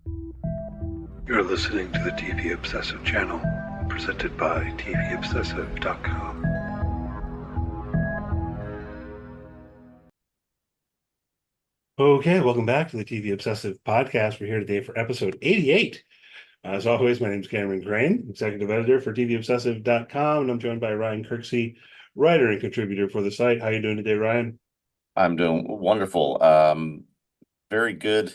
You're listening to the TV Obsessive channel, presented by TVObscast.com. Okay, welcome back to the TV Obsessive podcast. We're here today for episode 88. As always, my name is Caemeron and Ryan, executive editor for TVObscessive.com, and I'm joined by Ryan Kirksey, writer and contributor for the site. How are you doing today, Ryan? I'm doing wonderful. Very good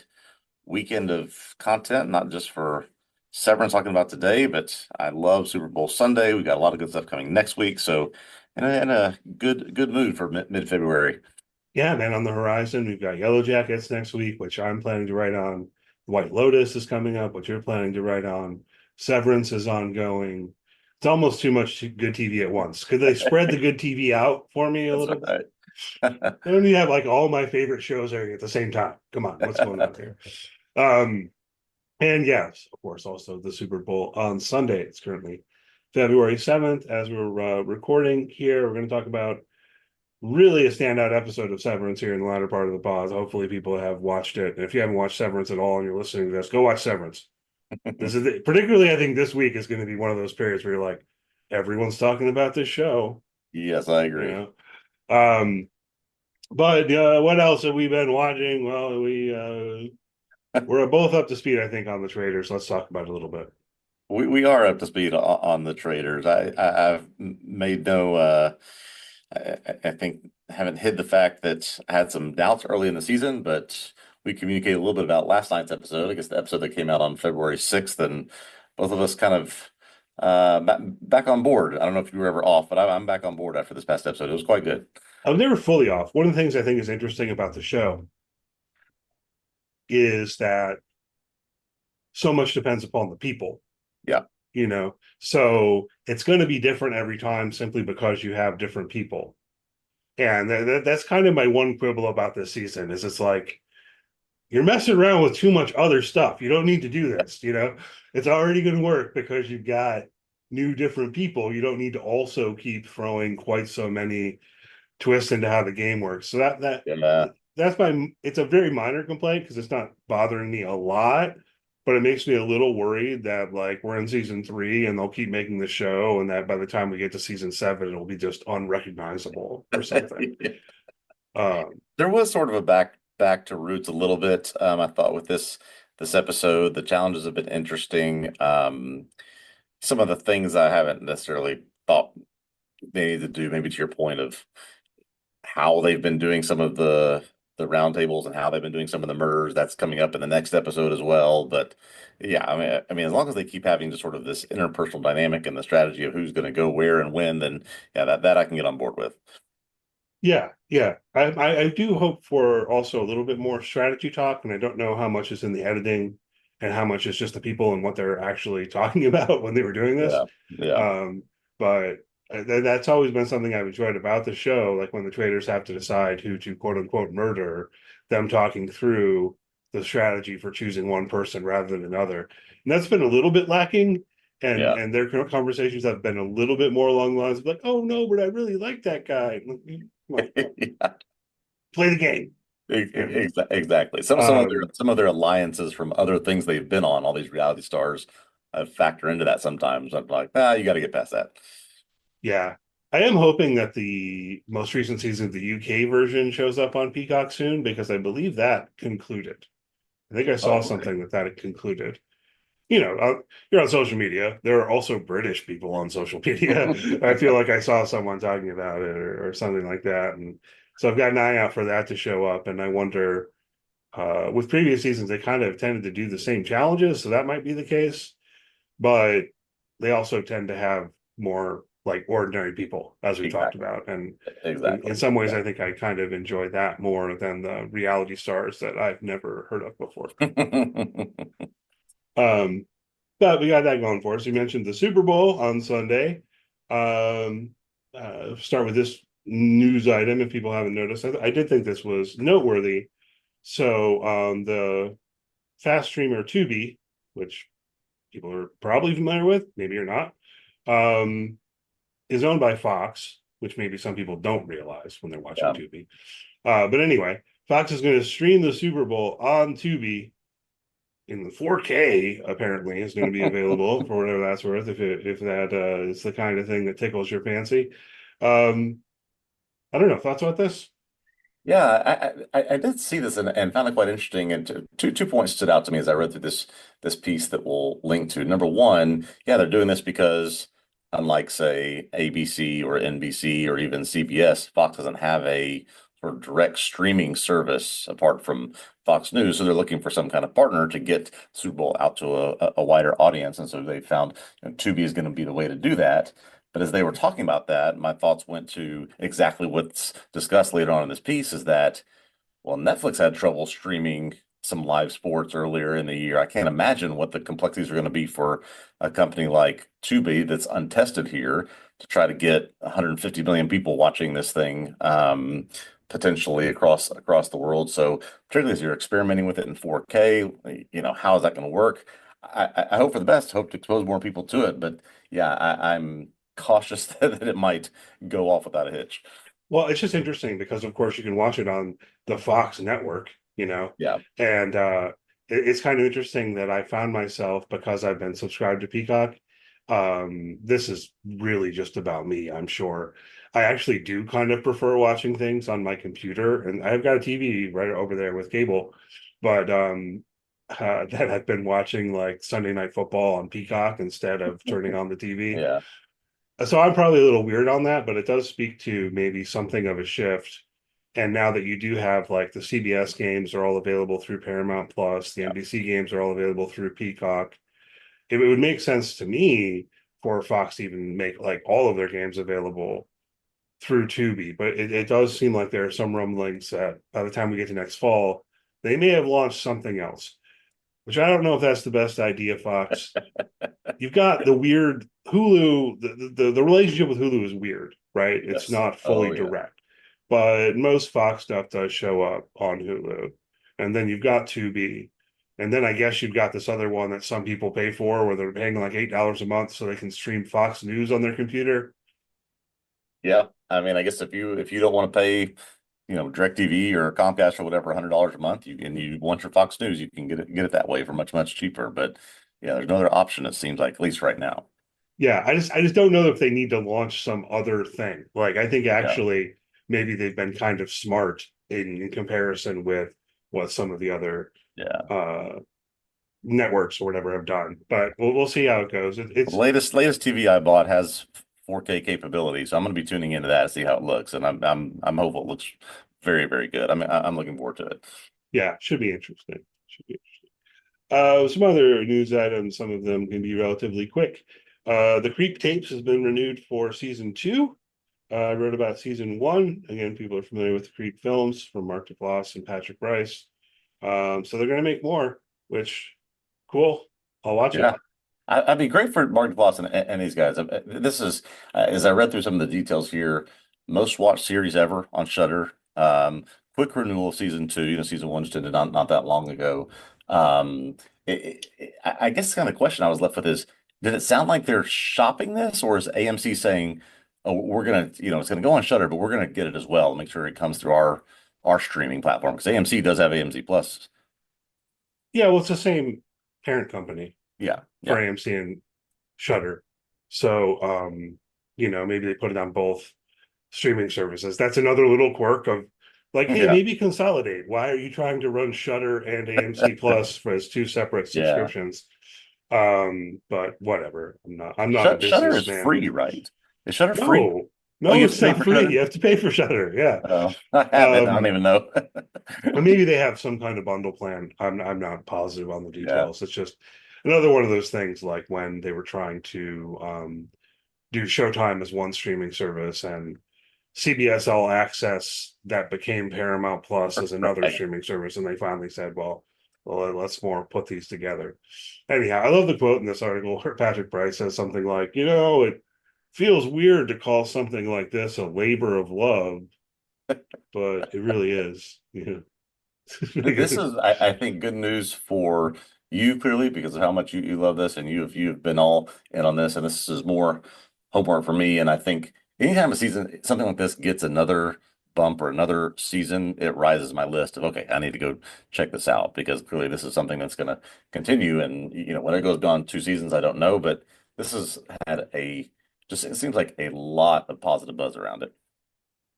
weekend of content, not just for Severance talking about today, but I love Super Bowl Sunday. We got a lot of good stuff coming next week, so in a good mood for mid-February. Yeah, man, on the horizon, we've got Yellow Jackets next week, which I'm planning to write on. White Lotus is coming up, which you're planning to write on. Severance is ongoing. It's almost too much good TV at once. Could they spread the good TV out for me a That's little bit? right. I don't need to have like all my favorite shows airing at the same time. Come on, what's going on here? And yes, of course, also the Super Bowl on Sunday. It's currently February 7th. As we're recording here, we're going to talk about really a standout episode of Severance here in the latter part of the pause. Hopefully, people have watched it. And if you haven't watched Severance at all and you're listening to this, go watch Severance. This is particularly, I think, this week is going to be one of those periods where you're like, everyone's talking about this show. Yes, I You agree. know, but what else have we been watching? Well, we're both up to speed, I think, on the traders. Let's talk about it a little bit. We are up to speed on the traders. I've made no I think haven't hid the fact that I had some doubts early in the season, but we communicated a little bit about last night's episode. I guess the episode that came out on February 6th, and both of us kind of back on board. I don't know if you were ever off, but I'm back on board after this past episode. It was quite good. I was never fully off. One of the things I think is interesting about the show is that so much depends upon the people, Yeah. so it's going to be different every time simply because you have different people. And that's kind of my one quibble about this season is it's like you're messing around with too much other stuff. You don't need to do this. It's already going to work because you've got new different people. You don't need to also keep throwing quite so many twists into how the game works. So Yeah. that's it's a very minor complaint because it's not bothering me a lot, but it makes me a little worried that like we're in season 3 and they'll keep making the show and that by the time we get to season 7 it'll be just unrecognizable or something. um There was sort of a back to roots a little bit. I thought with this episode, the challenges have been interesting. Some of the things I haven't necessarily thought they need to do, maybe to your point of how they've been doing some of the roundtables and how they've been doing some of the murders. That's coming up in the next episode as well. But yeah, I mean, as long as they keep having just sort of this interpersonal dynamic and the strategy of who's going to go where and when, then yeah, that I can get on board with. yeah, I do hope for also a little bit more strategy talk, and I don't know how much is in the editing and how much is just the people and what they're actually talking about when they were doing this. Yeah, yeah, um but that's always been something I've enjoyed about the show, like when the traders have to decide who to quote unquote murder, them talking through the strategy for choosing one person rather than another. And that's been a little bit lacking, and yeah. their conversations have been a little bit more along the lines of like, oh no, but I really like that guy. Like, Yeah. play the game. Exactly. Um, Some of their alliances from other things they've been on, all these reality stars, factor into that sometimes. I'm like, you got to get past that. yeah. I am hoping that the most recent season of the UK version shows up on Peacock soon because I believe that concluded. I think I saw Oh, okay. something that it concluded. You're on social media. There are also British people on social media. I feel like I saw someone talking about it or something like that. And so I've got an eye out for that to show up. And I wonder, with previous seasons, they kind of tended to do the same challenges. So that might be the case. But they also tend to have more like ordinary people, as we talked Exactly. about. And in Exactly. some ways, Yeah. I think I kind of enjoy that more than the reality stars that I've never heard of before. Um, but we got that going for us. You mentioned the Super Bowl on Sunday. Um, start with this news item if people haven't noticed. I did think this was noteworthy. So the fast streamer Tubi, which people are probably familiar with, maybe you're not, um, is owned by Fox, which maybe some people don't realize when they're watching Yeah. Tubi. But anyway, Fox is going to stream the Super Bowl on Tubi in 4K apparently is going to be available for whatever that's worth. If that is the kind of thing that tickles your fancy. Um, I don't know. Thoughts about this? Yeah, I did see this and found it quite interesting. And two points stood out to me as I read through this piece that we'll link to. Number one, yeah, they're doing this because unlike say ABC or NBC or even CBS, Fox doesn't have a sort of direct streaming service apart from Fox News. So they're looking for some kind of partner to get Super Bowl out to a wider audience. And so they found Tubi is going to be the way to do that. But as they were talking about that, my thoughts went to exactly what's discussed later on in this piece is that, well, Netflix had trouble streaming some live sports earlier in the year. I can't imagine what the complexities are going to be for a company like Tubi that's untested here to try to get 150 million people watching this thing potentially across the world. So particularly as you're experimenting with it in 4K, how is that going to work? I hope for the best, hope to expose more people to it. But yeah, I'm cautious that it might go off without a hitch. Well, it's just interesting because, of course, you can watch it on the Fox network, Yeah. and it's kind of interesting that I found myself because I've been subscribed to Peacock. This is really just about me, I'm sure. I actually do kind of prefer watching things on my computer, and I've got a TV right over there with cable, but that I've been watching like Sunday Night Football on Peacock instead of turning on the TV. Yeah. So I'm probably a little weird on that, but it does speak to maybe something of a shift. And now that you do have like the CBS games are all available through Paramount Plus, the Yeah. NBC games are all available through Peacock. It would make sense to me for Fox to even make like all of their games available through Tubi, but it does seem like there are some rumblings that by the time we get to next fall, they may have launched something else, which I don't know if that's the best idea, Fox. You've got the weird Hulu. The relationship with Hulu is weird, right? It's Yes. not fully Oh, yeah. direct, but most Fox stuff does show up on Hulu. And then you've got Tubi, and then I guess you've got this other one that some people pay for, where they're paying like $8 a month so they can stream Fox News on their computer. Yeah. I mean, I guess if you don't want to pay, DirecTV or Comcast or whatever, $100 a month, you want your Fox News, you can get it that way for much, much cheaper. But yeah, there's no other option, it seems like, at least right now. Yeah, I just don't know if they need to launch some other thing. Like I think Yeah. actually maybe they've been kind of smart in comparison with what some of the other Yeah. networks or whatever have done. But we'll see how it goes. The It's latest TV I bought has 4K capability, so I'm going to be tuning into that to see how it looks, and I'm hopeful it looks very, very good. I mean, I'm looking forward to it. yeah, should be interesting. Should be interesting. Some other news items, some of them can be relatively quick. The Creep Tapes has been renewed for season two. I wrote about season one. Again, people are familiar with the Creep films from Mark Duplass and Patrick Bryce. So they're going to make more, which cool. I'll watch it. Yeah. I'd be great for Mark Duplass and these guys. This is, as I read through some of the details here, most watched series ever on Shudder. Quick renewal of season two. Season one just ended not that long ago. I guess the kind of question I was left with is, did it sound like they're shopping this, or is AMC saying, "Oh, we're gonna, it's gonna go on Shudder, but we're gonna get it as well, make sure it comes through our streaming platform?" Because AMC does have AMC Plus. Yeah, well, it's the same parent company Yeah. for Yeah. AMC and Shudder. So, maybe they put it on both streaming services. That's another little quirk of like, hey, Yeah. maybe consolidate. Why are you trying to run Shudder and AMC Plus for as two separate Yeah. subscriptions? But whatever. I'm not a Shudder is businessman. free, right? Is Shudder free? No, Oh, no, you have to it's pay not for free. Shudder? You have to pay for Shudder. Yeah. Oh, I have it. I don't Um, even know. or maybe they have some kind of bundle plan. I'm not positive on the Yeah. details. It's just another one of those things like when they were trying to do Showtime as one streaming service and CBS All Access that became Paramount Plus as another Right. streaming service, and they finally said, well, let's more put these together. Anyhow, I love the quote in this article where Patrick Bryce says something like, it feels weird to call something like this a labor of love, but it really is. This is, I think, good news for you clearly because of how much you love this and you've been all in on this, and this is more homework for me. And I think anytime a season something like this gets another bump or another season, it rises my list of, okay, I need to go check this out because clearly this is something that's going to continue. And, when it goes beyond 2 seasons, I don't know, but this has had it seems like a lot of positive buzz around it.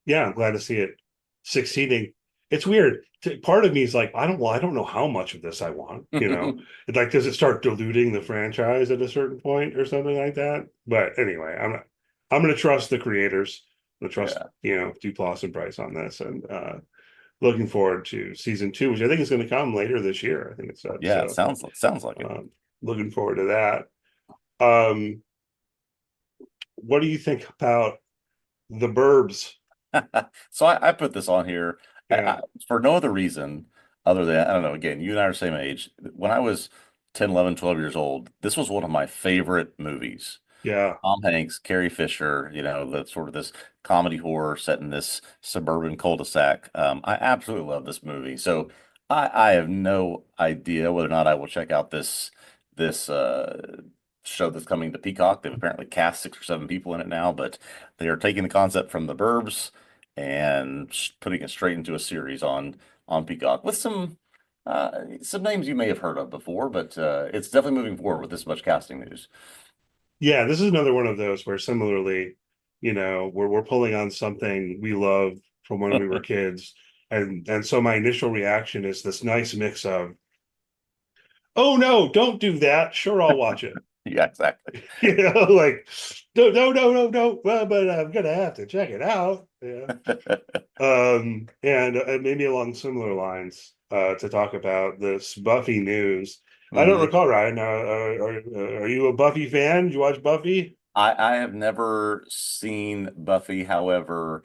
Yeah, I'm glad to see it succeeding. It's weird. Part of me is like, I don't know how much of this I want. It's like, does it start diluting the franchise at a certain point or something like that? But anyway, I'm going to trust the creators. I'm going to trust, Yeah. Duplass and Bryce on this, and looking forward to season 2, which I think is going to come later this year. I think it said Yeah, it so. sounds like it. Looking forward to that. Um, what do you think about the Burbs? So I put this on here Yeah, for no other reason other than, I don't know, again, you and I are the same age. When I was 10, 11, 12 years old, this was one of my favorite movies. yeah. Tom Hanks, Carrie Fisher, the sort of this comedy horror set in this suburban cul-de-sac. I absolutely love this movie. So I have no idea whether or not I will check out this show that's coming to Peacock. They've apparently cast 6 or 7 people in it now, but they are taking the concept from the Burbs and putting it straight into a series on Peacock with some names you may have heard of before, but it's definitely moving forward with this much casting news. Yeah, this is another one of those where similarly, we're pulling on something we love from when we were kids. And so my initial reaction is this nice mix of, oh no, don't do that. Sure, I'll watch it. Yeah, exactly. Like, no, well, but I'm gonna have to check it out. Yeah. And maybe along similar lines, to talk about this Buffy news. I don't Mhm. recall, Ryan. Are you a Buffy fan? Did you watch Buffy? I have never seen Buffy. However,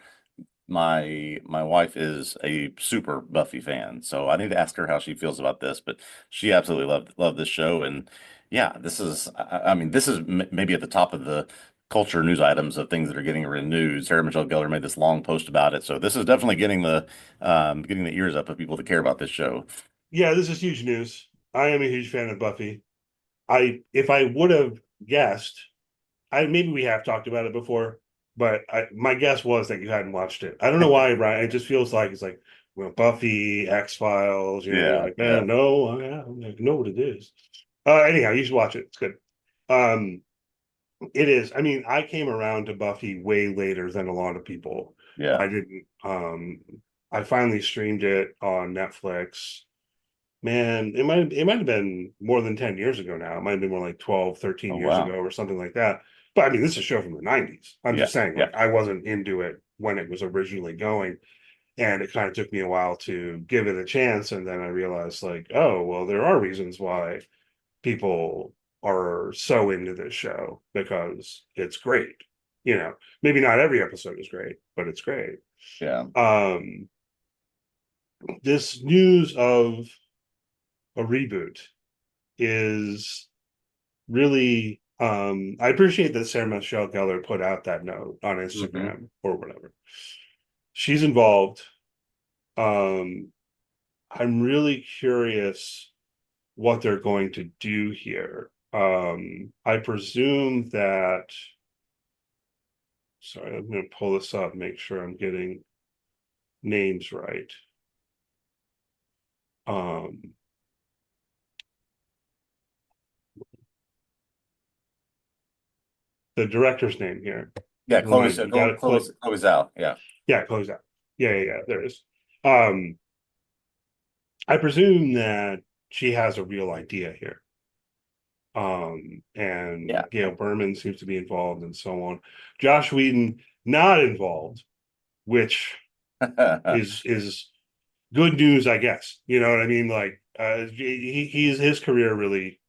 my wife is a super Buffy fan, so I need to ask her how she feels about this. But she absolutely loved this show, and yeah, this is I mean this is maybe at the top of the culture news items of things that are getting renewed. Sarah Michelle Gellar made this long post about it, so this is definitely getting the ears up of people that care about this show. Yeah, this is huge news. I am a huge fan of Buffy. If I would have guessed, I maybe we have talked about it before, but my guess was that you hadn't watched it. I don't know why, Ryan. It just feels like it's like, well, Buffy, X Files. You're Yeah, like, yeah. man, no, I know what it is. Anyhow, you should watch it. It's good. Um, it is. I mean, I came around to Buffy way later than a lot of people. Yeah. I didn't. I finally streamed it on Netflix. Man, it might have been more than 10 years ago now. It might have been more like 12, Oh 13 years ago wow. or something like that. But I mean, this is a show from the 90s. I'm Yeah, just saying, yeah. like, I wasn't into it when it was originally going. And it kind of took me a while to give it a chance. And then I realized, like, oh, well, there are reasons why people are so into this show because it's great. Maybe not every episode is great, but it's great. Yeah. Um, this news of a reboot is really I appreciate that Sarah Michelle Gellar put out that note on Hmm. Instagram or whatever. She's involved. Um I'm really curious what they're going to do here. I presume that, sorry, I'm gonna pull this up, make sure I'm getting names right. Um the director's name here. Yeah, Remind me, you got it, Chloe. Chloe's out. Yeah. Yeah, close out. Yeah, there it is. Um I presume that she has a real idea here. And Yeah. Gail Berman seems to be involved and so on. Josh Whedon not involved, which is good news, I guess. You know what I mean? Like, he's his career really,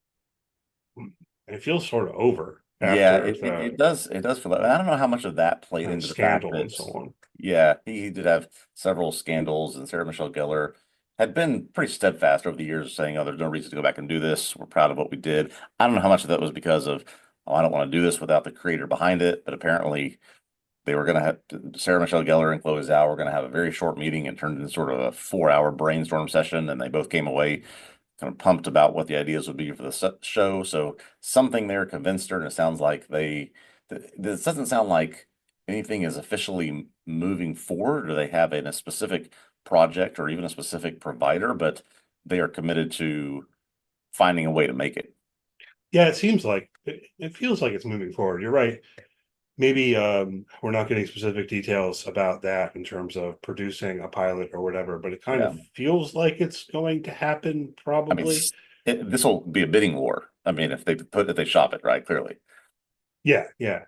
it feels sort of over Yeah, after it the does feel like I don't know how much of that played into the fact scandal and that so on. yeah, he did have several scandals and Sarah Michelle Gellar had been pretty steadfast over the years saying, oh, there's no reason to go back and do this. We're proud of what we did. I don't know how much of that was because of, oh, I don't want to do this without the creator behind it, but apparently they were going to have Sarah Michelle Gellar and Chloe Zhao were going to have a very short meeting and turned into sort of a 4 hour brainstorm session. And they both came away kind of pumped about what the ideas would be for the show. So something there convinced her, and it sounds like this doesn't sound like anything is officially moving forward, or they have a specific project or even a specific provider, but they are committed to finding a way to make it. Yeah, it seems like it feels like it's moving forward. You're right. Maybe we're not getting specific details about that in terms of producing a pilot or whatever, but it kind Yeah. of feels like it's going to happen I mean, probably. this will be a bidding war. I mean, if they shop it right, clearly. Yeah, yeah.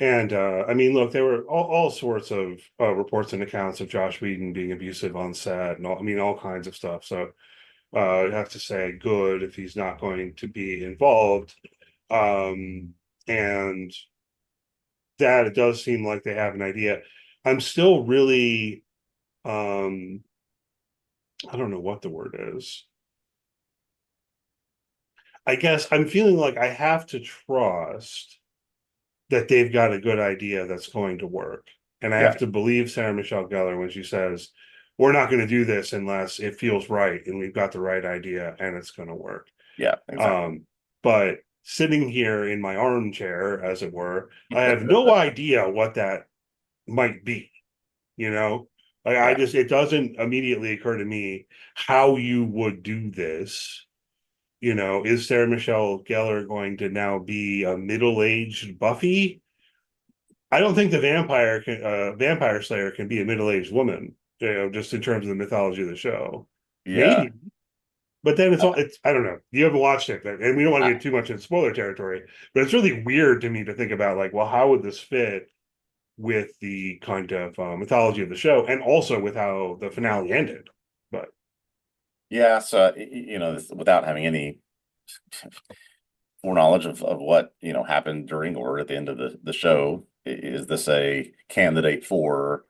And I mean, look, there were all sorts of reports and accounts of Josh Whedon being abusive on set and all, I mean, all kinds of stuff. So I have to say good if he's not going to be involved. And that it does seem like they have an idea. I'm still really I don't know what the word is. I guess I'm feeling like I have to trust that they've got a good idea that's going to work. And I Yeah. have to believe Sarah Michelle Gellar when she says, we're not going to do this unless it feels right and we've got the right idea and it's going to work. Yeah, exactly. But sitting here in my armchair, as it were, I have no idea what that might be, you know? Like I Yeah. just it doesn't immediately occur to me how you would do this. Is Sarah Michelle Gellar going to now be a middle-aged Buffy? I don't think the vampire slayer can be a middle-aged woman, just in terms of the mythology of the show. Yeah. Maybe, but then it's I don't know. You haven't watched it, and we don't want to get too much in spoiler territory, but it's really weird to me to think about like, well, how would this fit with the kind of mythology of the show, and also with how the finale ended. But Yeah. So, without having any foreknowledge of what, happened during or at the end of the show, is this a candidate for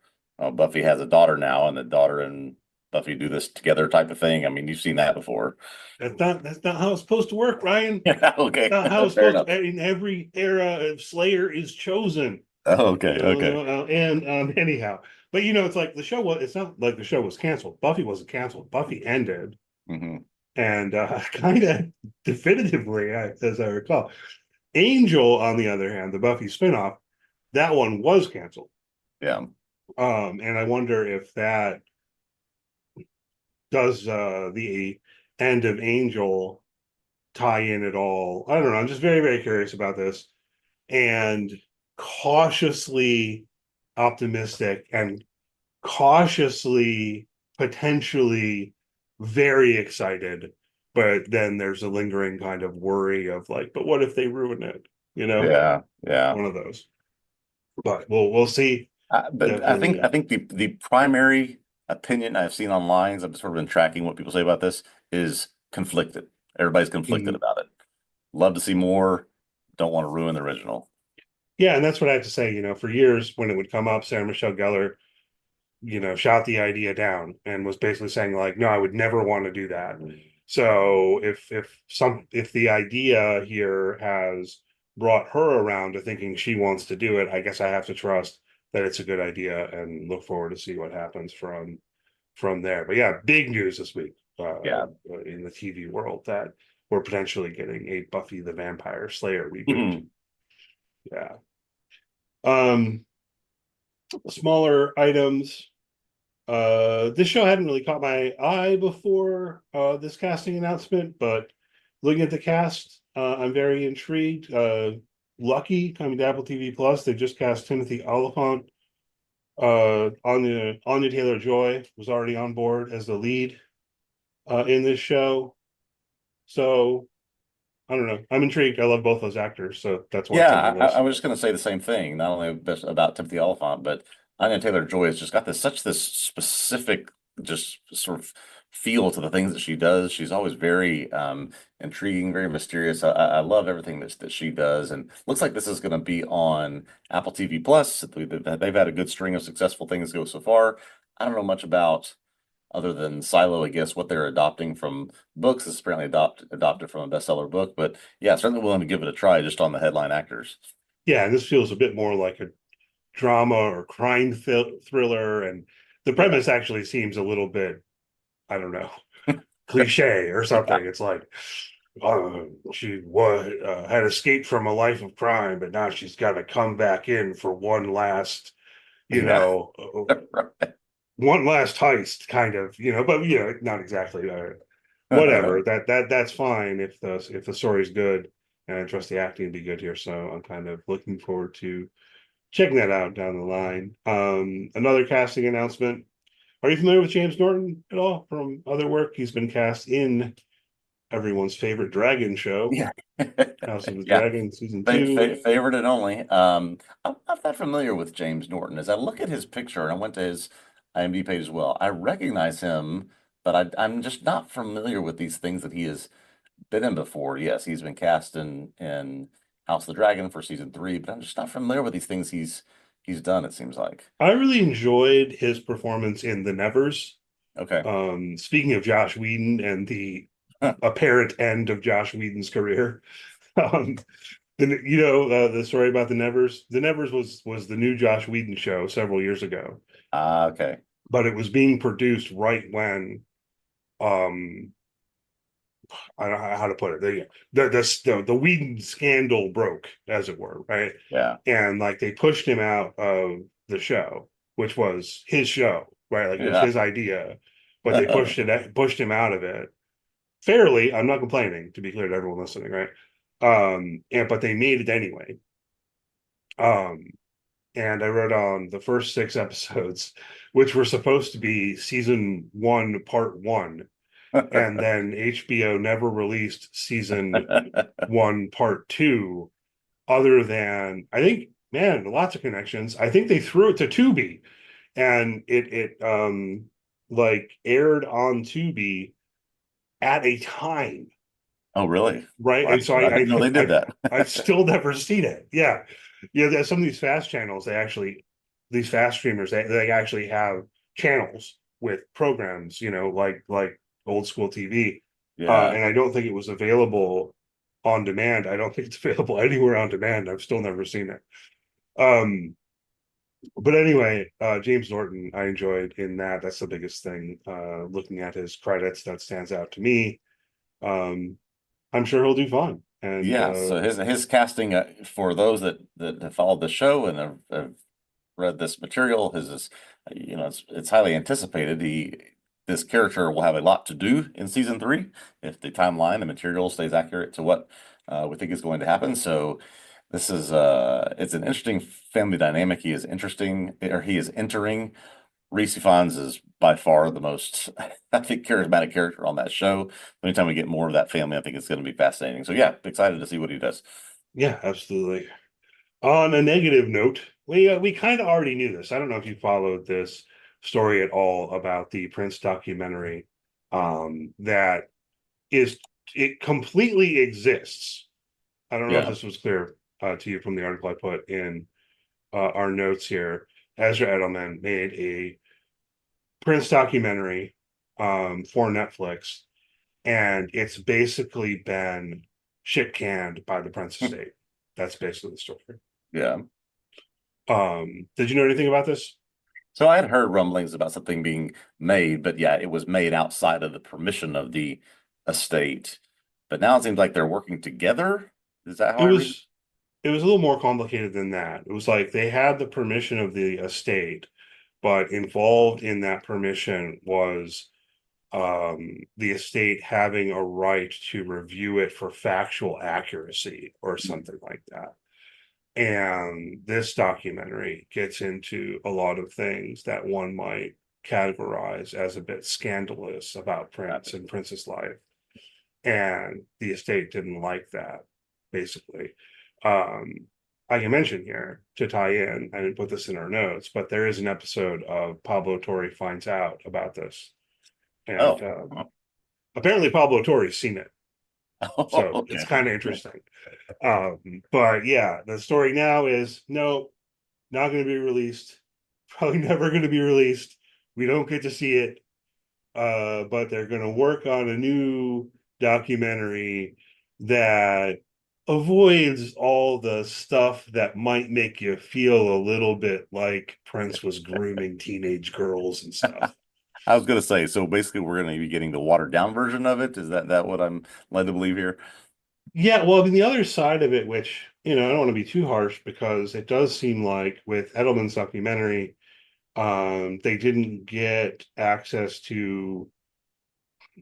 Buffy has a daughter now, and the daughter and Buffy do this together type of thing? I mean, you've seen that before. that's not how it's supposed to work, Ryan. Yeah. Okay. Not how it's Fair supposed enough. to. In every era of Slayer is chosen. Oh, okay. Okay. And anyhow, but it's like the show was. It's not like the show was canceled. Buffy wasn't canceled. Buffy ended, Hmm. and kind of definitively, as I recall. Angel, on the other hand, the Buffy spinoff, that one was canceled. Yeah. And I wonder if that does the end of Angel tie in at all. I don't know. I'm just very, very curious about this and cautiously optimistic and cautiously potentially very excited. But then there's a lingering kind of worry of like, but what if they ruin it? Yeah. Yeah. One of those. But we'll see. But I Definitely. think the primary opinion I've seen online, as I've sort of been tracking what people say about this, is conflicted. Everybody's conflicted Mhm. about it. Love to see more. Don't want to ruin the original. Yeah, and that's what I have to say. For years when it would come up, Sarah Michelle Gellar, shot the idea down and was basically saying like, no, I would never want to do that. So if the idea here has brought her around to thinking she wants to do it, I guess I have to trust that it's a good idea and look forward to see what happens from there. But yeah, big news this week Yeah. in the TV world that we're potentially getting a Buffy the Vampire Slayer reboot. Mhm. Yeah. Um, Smaller items. This show hadn't really caught my eye before this casting announcement, but looking at the cast, I'm very intrigued. Lucky coming to Apple TV Plus, they just cast Timothy Oliphant. Anya Taylor Joy was already on board as the lead in this show. So I don't know. I'm intrigued. I love both those actors, so that's why it's Yeah, on my I list. was just going to say the same thing, not only about Timothy Oliphant, but Anya Taylor-Joy has just got this specific, just sort of feel to the things that she does. She's always very intriguing, very mysterious. I love everything that she does, and looks like this is going to be on Apple TV Plus. They've had a good string of successful things go so far. I don't know much about, other than Silo, I guess, what they're adopting from books. Is apparently adopted from a bestseller book, but yeah, certainly willing to give it a try just on the headline actors. Yeah, and this feels a bit more like a drama or crime thriller, and the Yeah. premise actually seems a little bit, I don't know, cliche or Yeah. something. It's like she was had escaped from a life of crime, but now she's got to come back in for one last, you Yeah. know, one last heist, kind of, but not exactly. Whatever. That's fine if the story's good, and I trust the acting to be good here. So I'm kind of looking forward to checking that out down the line. Another casting announcement. Are you familiar with James Norton at all from other work? He's been cast in everyone's favorite dragon show, Yeah. House of the Yeah. Dragon season two. Favorite and only. I'm not that familiar with James Norton. As I look at his picture, and I went to his IMDb page as well, I recognize him, but I'm just not familiar with these things that he has been in before. Yes, he's been cast in House of the Dragon for season 3, but I'm just not familiar with these things he's done, it seems like. I really enjoyed his performance in The Nevers. Okay. Speaking of Josh Whedon and the apparent end of Josh Whedon's career, um, the story about The Nevers. The Nevers was the new Josh Whedon show several years ago, Okay. but it was being produced right when um I don't know how to put it. The Whedon scandal broke, as it were, right? Yeah. And like they pushed him out of the show, which was his show, right? Like it was Yeah. his idea, but they pushed him out of it fairly. I'm not complaining, to be clear to everyone listening, right? And but they made it anyway. Um, and I wrote on the first 6 episodes, which were supposed to be season one, part one, and then HBO never released season one, part two, other than I think, man, lots of connections. I think they threw it to Tubi, and it like aired on Tubi at a time, Oh, really? right? Well, And so I didn't know they did I've that. still never seen it. Yeah, yeah. There's some of these fast channels. These fast streamers. They actually have channels with programs. Like old school TV. Yeah. And I don't think it was available on demand. I don't think it's available anywhere on demand. I've still never seen it. Um, but anyway, James Norton, I enjoyed in that. That's the biggest thing. Looking at his credits, that stands out to me. Um, I'm sure he'll do fine. And Yeah, so his casting for those that have followed the show and have read this material, his is it's highly anticipated. This character will have a lot to do in season 3 if the timeline and material stays accurate to what we think is going to happen. So this is it's an interesting family dynamic. He is interesting, or he is entering. Reese Ifans is by far the most, I think, charismatic character on that show. Anytime we get more of that family, I think it's going to be fascinating. So yeah, excited to see what he does. yeah, absolutely. On a negative note, we kind of already knew this. I don't know if you followed this story at all about the Prince documentary. That is, it completely exists. I don't know if Yeah. this was clear to you from the article I put in our notes here. Ezra Edelman made a Prince documentary for Netflix, and it's basically been shit canned by the Prince estate. That's basically the story. Yeah. Did you know anything about this? So I had heard rumblings about something being made, but yeah, it was made outside of the permission of the estate. But now it seems like they're working together. Is that how It I read it? was it was a little more complicated than that. It was like they had the permission of the estate, but involved in that permission was the estate having a right to review it for factual accuracy or something like that. And this documentary gets into a lot of things that one might categorize as a bit scandalous about Prince and Prince's life. And the estate didn't like that, basically. Um, I can mention here to tie in, I didn't put this in our notes, but there is an episode of Pablo Torre finds out about this. And Oh, apparently Pablo Torre's seen it. So it's okay. kind of interesting. But yeah, the story now is no, not going to be released. Probably never going to be released. We don't get to see it. But they're going to work on a new documentary that avoids all the stuff that might make you feel a little bit like Prince was grooming teenage girls and stuff. I was gonna say, so basically we're gonna be getting the watered down version of it. Is that what I'm led to believe here? Yeah, well, I mean, the other side of it, which, I don't want to be too harsh because it does seem like with Edelman's documentary, they didn't get access to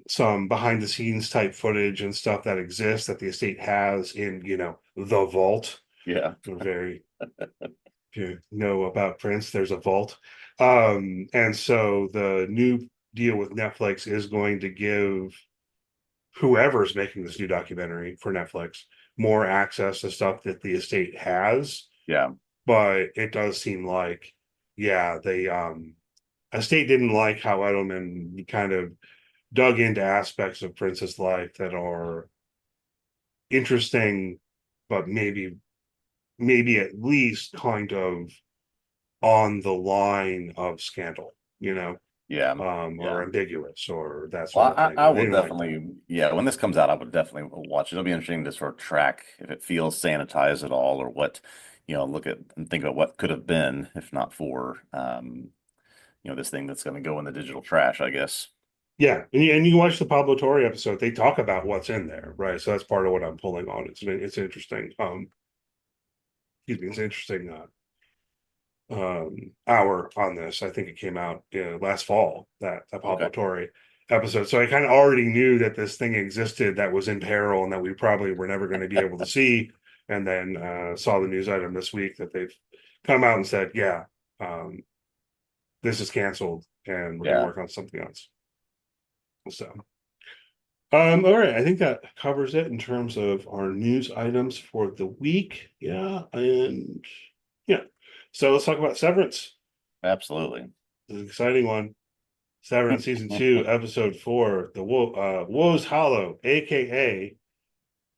some behind the scenes type footage and stuff that exists that the estate has in, the vault. Yeah. We're very, if you know about Prince, there's a vault. And so the new deal with Netflix is going to give whoever's making this new documentary for Netflix more access to stuff that the estate has. Yeah. But it does seem like, yeah, the estate didn't like how Edelman kind of dug into aspects of Prince's life that are interesting, but maybe at least kind of on the line of scandal, Yeah. or Yeah. ambiguous or that sort Well, of thing. I They will didn't like that. definitely, yeah, when this comes out, I would definitely watch it. It'll be interesting to sort of track if it feels sanitized at all or what, look at and think about what could have been if not for, this thing that's going to go in the digital trash, I guess. Yeah, and you watch the Pablo Torre episode, they talk about what's in there, right? So that's part of what I'm pulling on. It's interesting. Excuse me, it's interesting hour on this. I think it came out last fall, that Pablo Okay. Torre episode. So I kind of already knew that this thing existed that was in peril and that we probably were never going to be able to see. And then saw the news item this week that they've come out and said, yeah, um, this is canceled and we're going to Yeah. work on something else. So, all right, I think that covers it in terms of our news items for the week. Yeah, and yeah. So let's talk about Severance. Absolutely. This is an exciting one. Severance season 2, episode 4, the Woe's Hollow, aka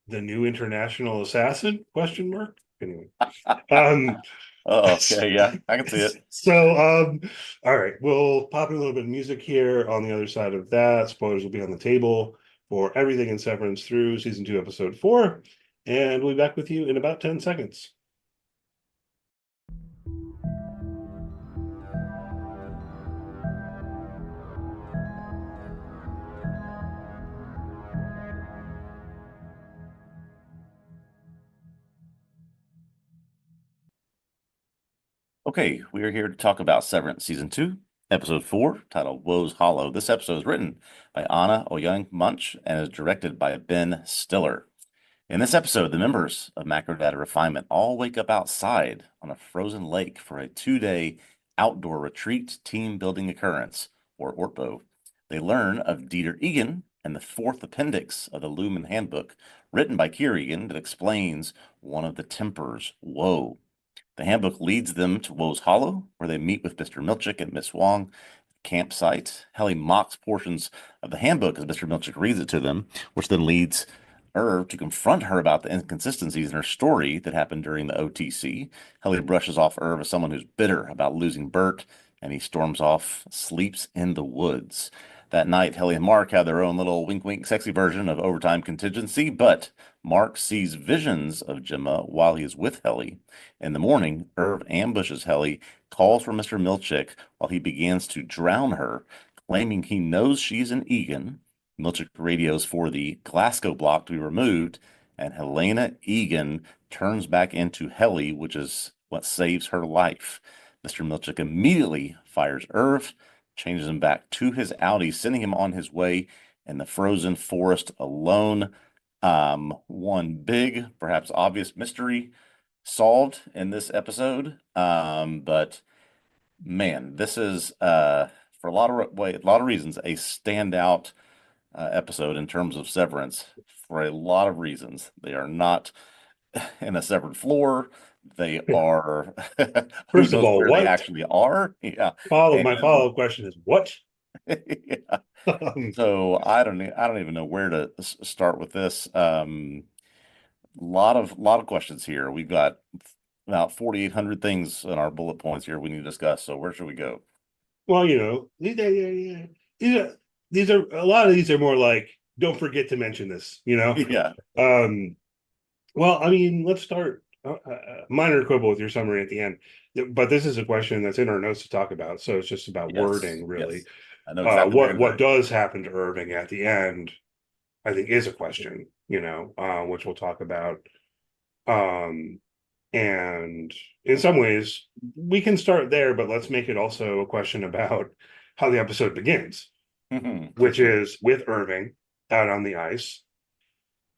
the new international assassin? Question mark. Anyway, um, Oh, okay. Yeah, I can see it. so all right, we'll pop in a little bit of music here. On the other side of that, spoilers will be on the table for everything in Severance through season 2, episode 4, and we'll be back with you in about 10 seconds. Okay, we are here to talk about Severance Season 2, Episode 4, titled Woe's Hollow. This episode is written by Anna Oyung Munch and is directed by Ben Stiller. In this episode, the members of Macrodata Refinement all wake up outside on a frozen lake for a 2-day outdoor retreat team building occurrence, or ORTBO. They learn of Dieter Egan and the fourth appendix of the Lumen Handbook, written by Kier Egan, that explains one of the tempers, woe. The handbook leads them to Woe's Hollow, where they meet with Mr. Milchick and Miss Wong campsite. Helly mocks portions of the handbook as Mr. Milchick reads it to them, which then leads Irv to confront her about the inconsistencies in her story that happened during the OTC. Helly brushes off Irv as someone who's bitter about losing Bert, and he storms off, sleeps in the woods. That night, Helly and Mark have their own little wink wink sexy version of overtime contingency, but Mark sees visions of Gemma while he is with Helly. In the morning, Irv ambushes Helly, calls for Mr. Milchick while he begins to drown her, claiming he knows she's an Egan. Milchick radios for the Glasgow block to be removed, and Helena Egan turns back into Helly, which is what saves her life. Mr. Milchick immediately fires Irv, changes him back to his Audi, sending him on his way in the frozen forest alone. One big, perhaps obvious mystery solved in this episode. But man, this is for a lot of reasons a standout episode in terms of Severance for a lot of reasons. They are not in a severed floor. They are who First of knows all, where they what? actually are. Yeah. My And follow-up question is what? yeah. So I don't even know where to start with this. Lot of questions here. We've got about 4,800 things in our bullet points here we need to discuss. So where should we go? Well, these are these are a lot of these are more like don't forget to mention this. Yeah. Um, well, I mean, let's start. Minor quibble with your summary at the end, but this is a question that's in our notes to talk about, so it's just about Yes. wording, really. Yes. I know exactly where you're What going. does happen to Irving at the end, I think, is a question, which we'll talk about. Um, and in some ways, we can start there, but let's make it also a question about how the episode begins, For which sure. is with Irving out on the ice.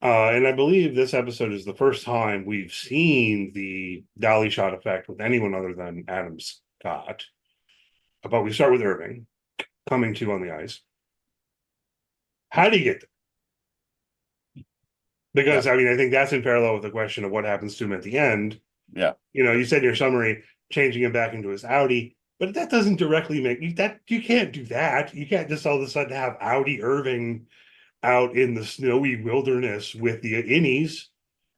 And I believe this episode is the first time we've seen the dolly shot effect with anyone other than Adam Scott. But we start with Irving coming to on the ice. How do you get there? Yeah. Because I mean, I think that's in parallel with the question of what happens to him at the end. Yeah. You said in your summary changing him back into his Audi, but that doesn't directly make you can't do that. You can't just all of a sudden have Audi Irving out in the snowy wilderness with the innies,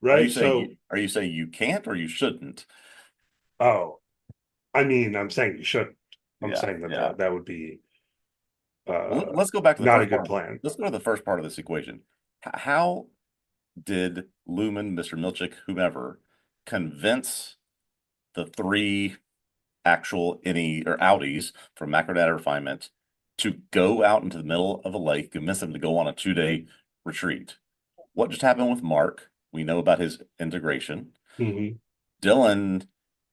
right? So, Are you saying you can't or you shouldn't? oh, I mean, I'm saying you shouldn't. I'm Yeah. saying that Yeah. that would be Let's go back to the not a first good part. plan. Let's go to the first part of this equation. How did Lumen, Mr. Milchick, whomever, convince the three actual any or Audis from macrodata refinement to go out into the middle of a lake, convince them to go on a 2-day retreat? What just happened with Mark? We know about his integration. Mm-hmm. Dylan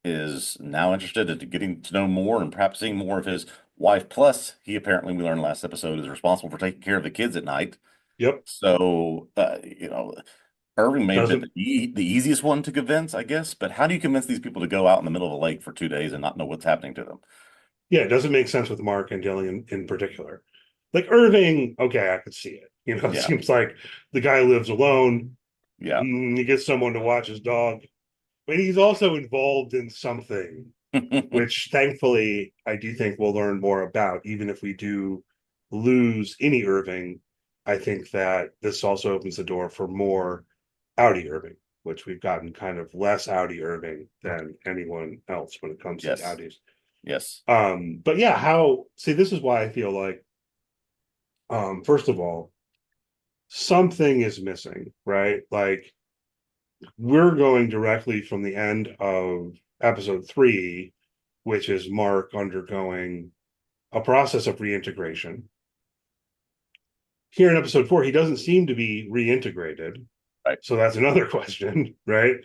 is now interested in getting to know more and perhaps seeing more of his wife. Plus, he apparently, we learned last episode, is responsible for taking care of the kids at night. Yep. So, Irving may have been Doesn't the easiest one to convince, I guess. But how do you convince these people to go out in the middle of a lake for 2 days and not know what's happening to them? Yeah, it doesn't make sense with Mark and Dylan in particular. Like Irving, okay, I could see it. It Yeah, seems like the guy lives alone. yeah. He gets someone to watch his dog, but he's also involved in something, which thankfully I do think we'll learn more about. Even if we do lose any Irving, I think that this also opens the door for more Audi Irving, which we've gotten kind of less Audi Irving than anyone else when it comes to the Yes, Audis. yes. But yeah, this is why I feel like, first of all, something is missing, right? Like we're going directly from the end of episode 3, which is Mark undergoing a process of reintegration. Here in episode 4, he doesn't seem to be reintegrated. Right. So that's another question, right?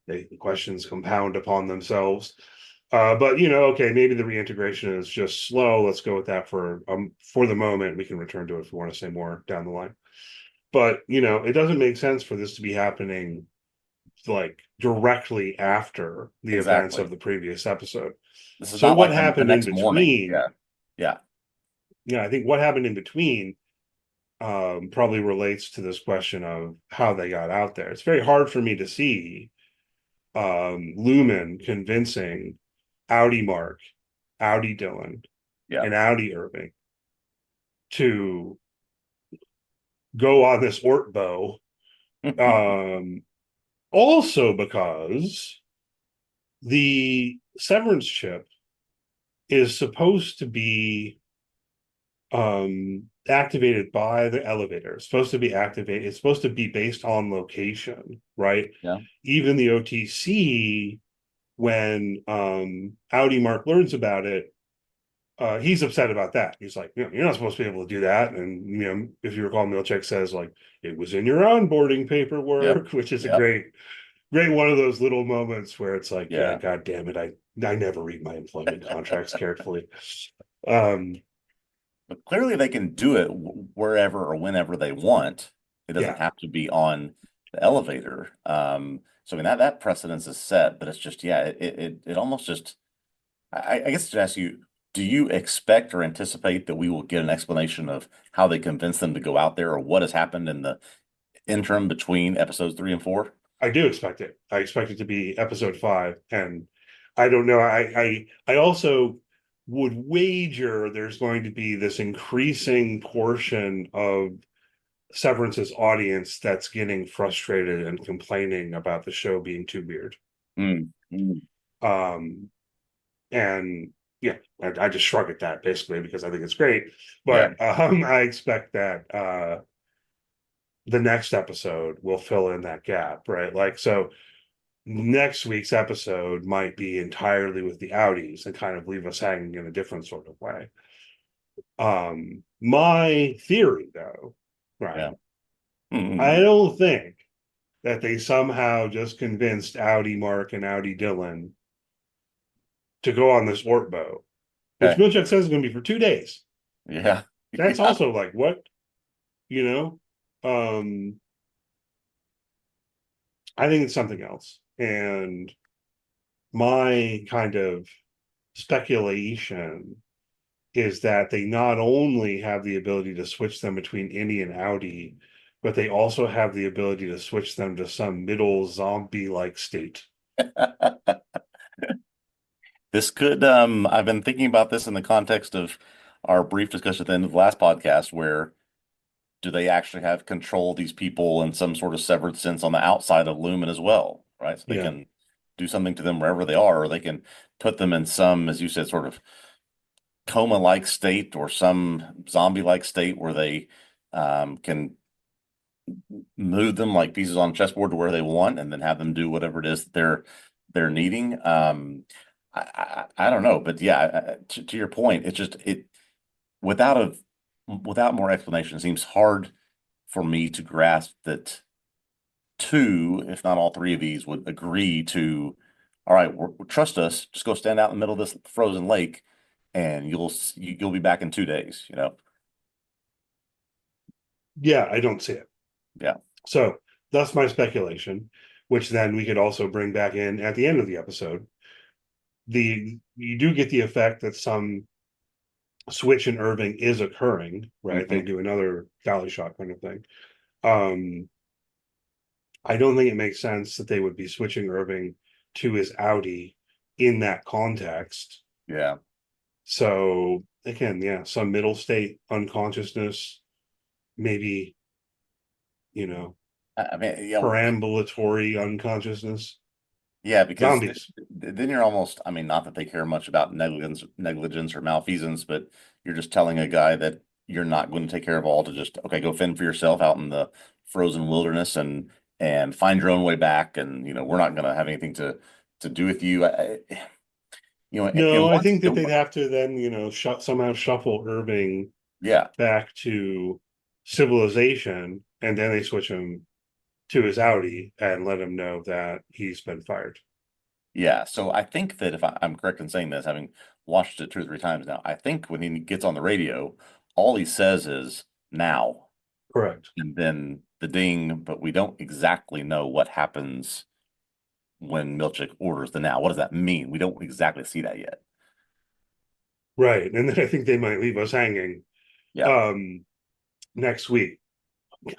The questions compound upon themselves. But okay, maybe the reintegration is just slow. Let's go with that for the moment. We can return to it if we want to say more down the line. But it doesn't make sense for this to be happening like directly after the events Exactly. of the previous episode. This is So not what like the happened in next morning. between? Yeah, yeah. I think what happened in between probably relates to this question of how they got out there. It's very hard for me to see Lumen convincing Audi Mark, Audi Dylan, Yeah. and Audi Irving to go on this Ortbo. Also because the Severance chip is supposed to be activated by the elevator. It's supposed to be activated. It's supposed to be based on location, right? Yeah. Even the OTC, when Audi Mark learns about it, he's upset about that. He's like, you're not supposed to be able to do that. And if you recall, Milchek says like it was in your onboarding Yep. paperwork, which is a Yep. great one of those little moments where it's like, yeah, Yeah. God damn it, I never read my employment contracts carefully. Um, But clearly they can do it wherever or whenever they want. It doesn't yeah, have to be on the elevator. So I mean that precedence is set, but it's just yeah, it almost just I guess to ask you, do you expect or anticipate that we will get an explanation of how they convinced them to go out there or what has happened in the interim between episodes 3 and 4? I do expect it. I expect it to be episode 5, and I don't know. I also would wager there's going to be this increasing portion of Severance's audience that's getting frustrated and complaining about the show being too weird. Mm, mm, Um, and yeah, I just shrug at that basically because I think it's great. yeah. But I expect that the next episode will fill in that gap, right? Like so next week's episode might be entirely with the Audis and kind of leave us hanging in a different sort of way. My theory, though, Yeah. Ryan, I Mhm. don't think that they somehow just convinced Audi Mark and Audi Dylan to go on this Ort boat, which Okay. Milchek says is going to be for 2 days. Yeah. That's Yeah. also like what, you know? Um, I think it's something else. And my kind of speculation is that they not only have the ability to switch them between Indy and Audi, but they also have the ability to switch them to some middle zombie-like state. This could, I've been thinking about this in the context of our brief discussion at the end of the last podcast, where do they actually have control of these people in some sort of severed sense on the outside of Lumen as well, right? So they Yeah. can do something to them wherever they are, or they can put them in some, as you said, sort of coma-like state or some zombie-like state where they can move them like pieces on a chessboard to where they want, and then have them do whatever it is that they're needing. I don't know, but yeah, to your point, it's just without a without more explanation, it seems hard for me to grasp that two, if not all three of these, would agree to, all right, trust us, just go stand out in the middle of this frozen lake, and you'll be back in 2 days. Yeah, I don't see it. Yeah. So that's my speculation, which then we could also bring back in at the end of the episode. You do get the effect that some switch in Irving is occurring, right? They Mhm. do another galley shot kind of thing. Um, I don't think it makes sense that they would be switching Irving to his Audi in that context. Yeah. So again, yeah, some middle state unconsciousness, maybe, you know, I mean, yeah, perambulatory unconsciousness. yeah, because Zombies. then you're almost, I mean, not that they care much about negligence or malfeasance, but you're just telling a guy that you're not going to take care of all to just, okay, go fend for yourself out in the frozen wilderness and find your own way back. And, we're not going to have anything to do with you. And No, I once, think that they'd have to then, somehow shuffle Irving yeah, back to civilization, and then they switch him to his Audi and let him know that he's been fired. yeah. So I think that if I'm correct in saying this, having watched it two or three times now, I think when he gets on the radio, all he says is now. Correct. And then the ding, but we don't exactly know what happens when Milchick orders the now. What does that mean? We don't exactly see that yet. Right. And then I think they might leave us hanging Yeah. um next week.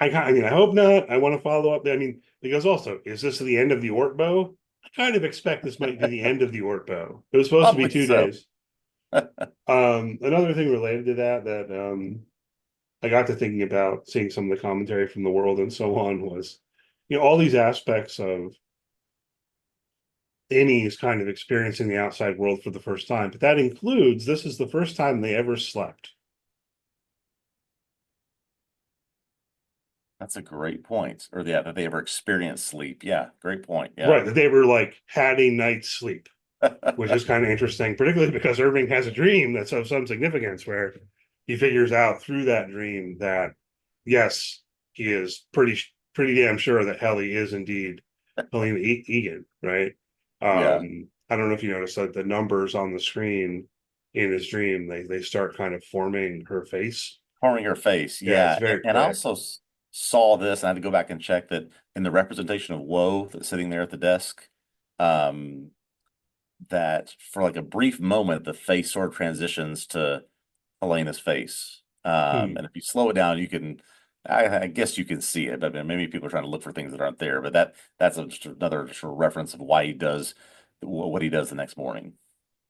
I mean, I hope not. I want to follow up. I mean, because also, is this the end of the Ortbo? I kind of expect this might be the end of the Ortbo. It was supposed to be Probably two so. days. Another thing related to that I got to thinking about seeing some of the commentary from the world and so on was, all these aspects of Annie's kind of experiencing the outside world for the first time, but that includes this is the first time they ever slept. That's a great point. Or yeah, that they ever experienced sleep. Yeah, great point. Yeah. Right, that they were like had a night's sleep, which is kind of interesting, particularly because Irving has a dream that's of some significance where he figures out through that dream that yes, he is pretty damn sure that Helly is indeed Helena Egan, right? Yeah. I don't know if you noticed that the numbers on the screen in his dream they start kind of forming her face. Forming her face. Yeah, it's Yeah. And, very and I quick. also saw this, and I had to go back and check that in the representation of Woe that's sitting there at the desk, um, that for like a brief moment, the face sort of transitions to Helena's face. Hmm. And if you slow it down, I guess you can see it. I mean, maybe people are trying to look for things that aren't there, but that's just another sort of reference of why he does what he does the next morning.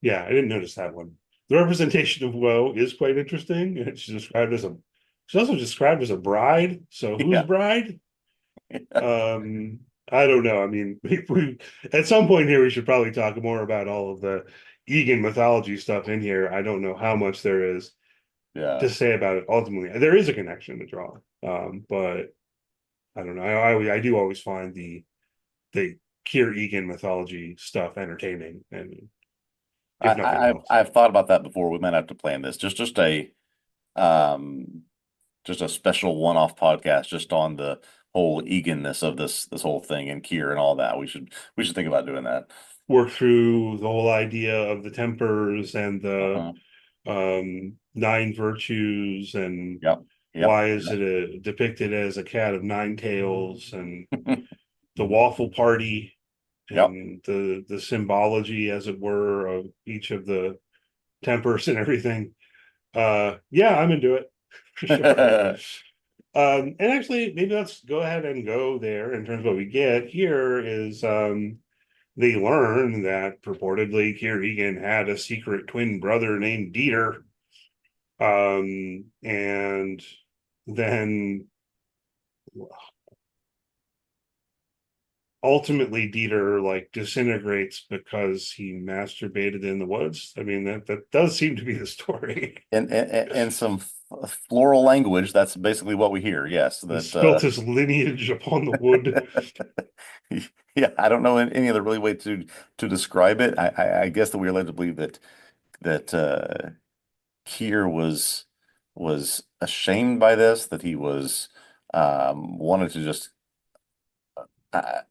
Yeah, I didn't notice that one. The representation of Woe is quite interesting. She's also described as a bride. So whose Yeah. bride? I don't know. I mean, we at some point here we should probably talk more about all of the Egan mythology stuff in here. I don't know how much there is Yeah. to say about it. Ultimately, there is a connection to draw, but I don't know. I do always find the Kier Egan mythology stuff entertaining, and if nothing I've else. I've thought about that before. We might have to plan this. Just a just a special one-off podcast just on the whole eganness of this whole thing and Kier and all that. We should think about doing that. Work through the whole idea of the tempers and the Uh-huh. nine virtues, and Yep. Yep. why is it depicted as a cat of nine tails, and the waffle party, Yep. and the symbology, as it were, of each of the tempers and everything. Yeah, I'm into it for sure. And actually, maybe let's go ahead and go there. In terms of what we get here is they learn that purportedly Kier Egan had a secret twin brother named Dieter. And then ultimately Dieter like disintegrates because he masturbated in the woods. I mean, that does seem to be the story. And some floral language, that's basically what we hear. Yes, He that spilt his lineage upon the wood. yeah, I don't know any other really way to describe it. I guess that we're led to believe that Kier was ashamed by this, that he was wanted to just I,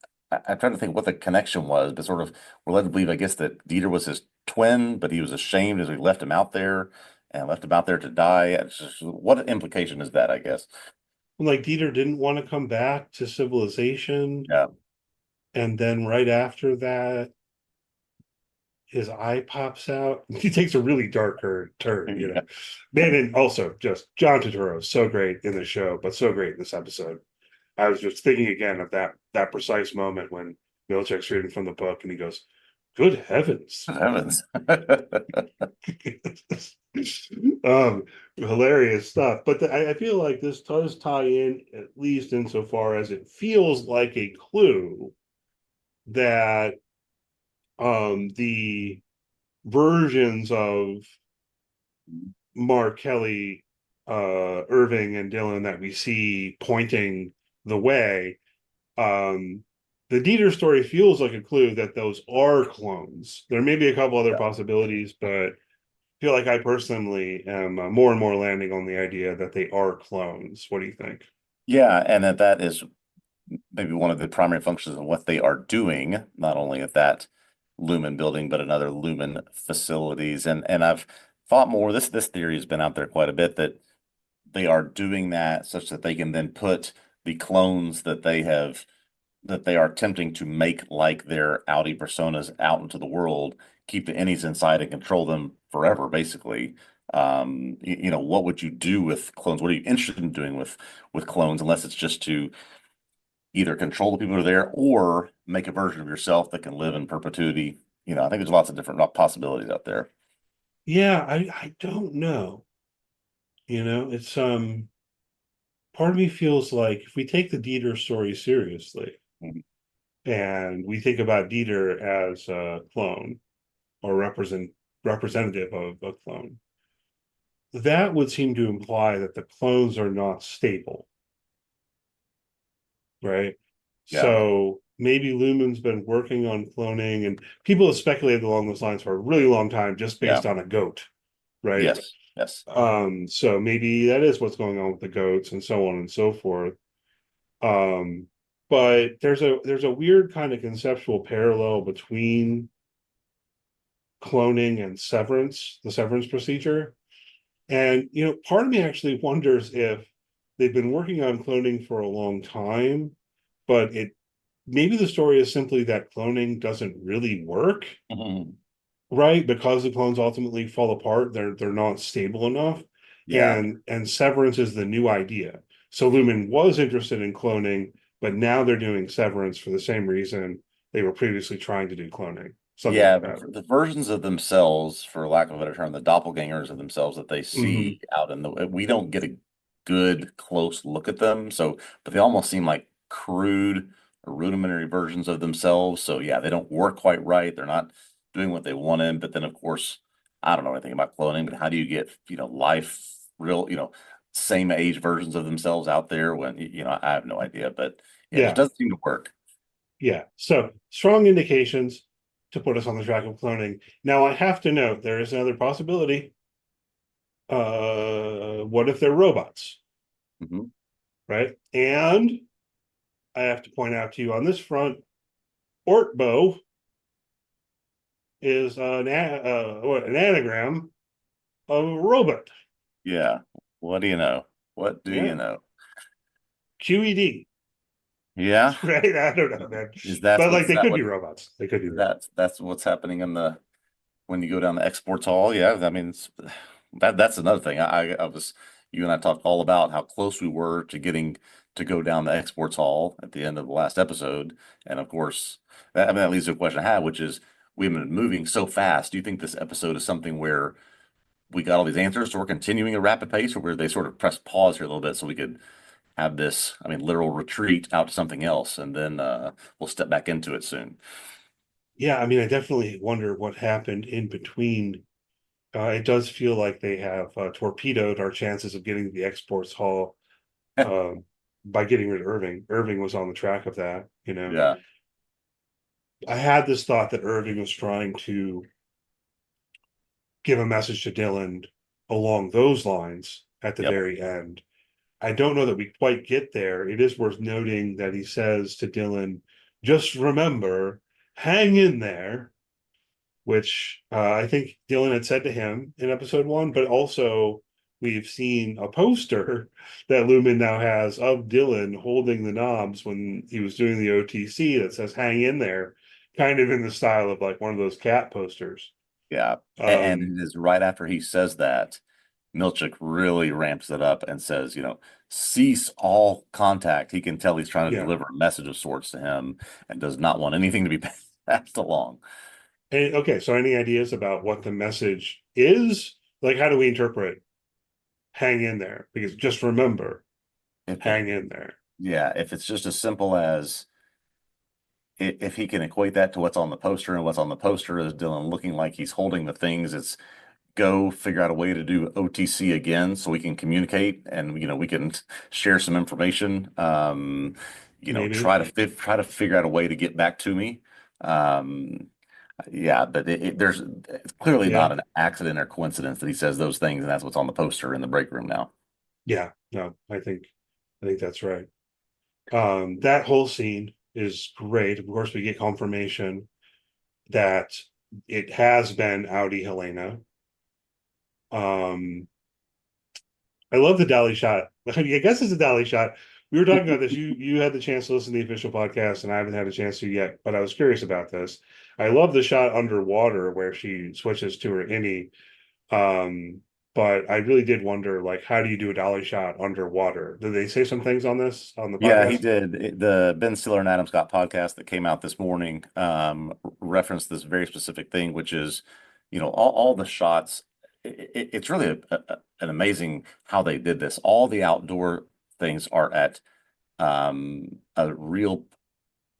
I'm trying to think what the connection was, but sort of we're led to believe, I guess, that Dieter was his twin, but he was ashamed as we left him out there and left him out there to die. It's just, what implication is that, I guess? Like Dieter didn't want to come back to civilization, Yeah. and then right after that, his eye pops out. He takes a really dark turn, you know. Yeah. Man, and also just John Turturro, so great in the show, but so great in this episode. I was just thinking again of that precise moment when Milchek's reading from the book and he goes, "Good heavens." Heavens. Hilarious stuff. But I feel like this does tie in, at least insofar as it feels like a clue that the versions of Mark Kelly, Irving, and Dylan that we see pointing the way, um, the Dieter story feels like a clue that those are clones. There may be a couple other Yeah. possibilities, but I feel like I personally am more and more landing on the idea that they are clones. What do you think? Yeah, and that is maybe one of the primary functions of what they are doing, not only at that Lumen building, but in other Lumen facilities. And I've thought more, this theory has been out there quite a bit, that they are doing that such that they can then put the clones that they are attempting to make like their Audi personas out into the world, keep the innies inside and control them forever, basically. What would you do with clones? What are you interested in doing with clones, unless it's just to either control the people who are there or make a version of yourself that can live in perpetuity. I think there's lots of different possibilities out there. Yeah, I don't know. It's part of me feels like if we take the Dieter story seriously Mhm. and we think about Dieter as a clone or representative of a clone, that would seem to imply that the clones are not stable, right? Yeah. So maybe Lumen's been working on cloning, and people have speculated along those lines for a really long time just Yeah. based on a goat, right? Yes. Yes. So maybe that is what's going on with the goats and so on and so forth. Um, but there's a weird kind of conceptual parallel between cloning and severance, the severance procedure. And part of me actually wonders if they've been working on cloning for a long time, but it maybe the story is simply that cloning doesn't really work, Mhm. right? Because the clones ultimately fall apart, they're not stable enough. Yeah. And severance is the new idea. So Lumen was interested in cloning, but now they're doing severance for the same reason they were previously trying to do cloning. Something Yeah. like that. The versions of themselves, for lack of a better term, the doppelgangers of themselves that they Hmm. see out in the, we don't get a good close look at them. So, but they almost seem like crude or rudimentary versions of themselves. So yeah, they don't work quite right. They're not doing what they wanted. But then of course, I don't know anything about cloning, but how do you get, life real, same age versions of themselves out there when, I have no idea, but yeah, it just Yeah, doesn't seem to work. yeah. So strong indications to put us on the track of cloning. Now I have to note there is another possibility. what if they're robots, Mhm. right? And I have to point out to you on this front, Ortbo is an anagram of a robot. Yeah. What do you know? What do you Yeah, know? QED, Yeah. right? I don't know, man. Is that But like what's they that could be what robots. They could be robots. that's what's happening in the when you go down the exports hall? Yeah, I mean that's another thing. I was you and I talked all about how close we were to getting to go down the exports hall at the end of the last episode. And of course, that leads to a question I have, which is we've been moving so fast. Do you think this episode is something where we got all these answers, so we're continuing a rapid pace, or where they sort of press pause here a little bit so we could have this, I mean, literal retreat out to something else, and then we'll step back into it soon. Yeah, I mean, I definitely wonder what happened in between. It does feel like they have torpedoed our chances of getting to the exports hall um, by getting rid of Irving. Irving was on the track of that, you know. Yeah. I had this thought that Irving was trying to give a message to Dylan along those lines at the Yep. very end. I don't know that we quite get there. It is worth noting that he says to Dylan, just remember, hang in there, which I think Dylan had said to him in episode one, but also we've seen a poster that Lumen now has of Dylan holding the knobs when he was doing the OTC that says hang in there, kind of in the style of like one of those cat posters. Yeah. And Um, it is right after he says that, Milchick really ramps it up and says, cease all contact. He can tell he's trying to yeah. deliver a message of sorts to him and does not want anything to be passed along. And, okay, so any ideas about what the message is? Like, how do we interpret hang in there? Because just remember, If, hang in there. yeah, if it's just as simple as if he can equate that to what's on the poster, and what's on the poster is Dylan looking like he's holding the things, it's go figure out a way to do OTC again so we can communicate and we can share some information. Maybe. Try to figure out a way to get back to me. Um, yeah, but it's clearly Yeah. not an accident or coincidence that he says those things, and that's what's on the poster in the break room now. Yeah. No, I think that's right. That whole scene is great. Of course, we get confirmation that it has been Audi Helena. Um, I love the dolly shot. I guess it's a dolly shot. We were talking about this. You had the chance to listen to the official podcast, and I haven't had a chance to yet, but I was curious about this. I love the shot underwater where she switches to her innie. Um, but I really did wonder, like, how do you do a dolly shot underwater? Did they say some things on this on the Yeah, he podcast? did. The Ben Stiller and Adam Scott podcast that came out this morning referenced this very specific thing, which is, all the shots. It's really an amazing how they did this. All the outdoor things are at a real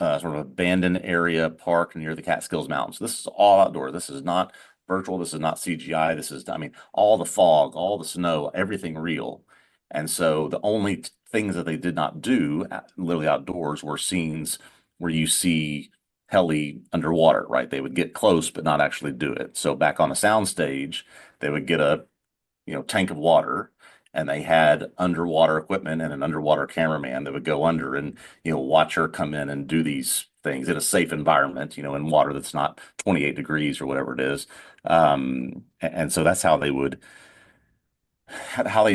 sort of abandoned area park near the Catskills Mountains. This is all outdoor. This is not virtual. This is not CGI. This is, I mean, all the fog, all the snow, everything real. And so the only things that they did not do literally outdoors were scenes where you see heli underwater, right? They would get close, but not actually do it. So back on a sound stage, they would get a tank of water, and they had underwater equipment and an underwater cameraman that would go under and watch her come in and do these things in a safe environment, in water that's not 28 degrees or whatever it is. And so that's how they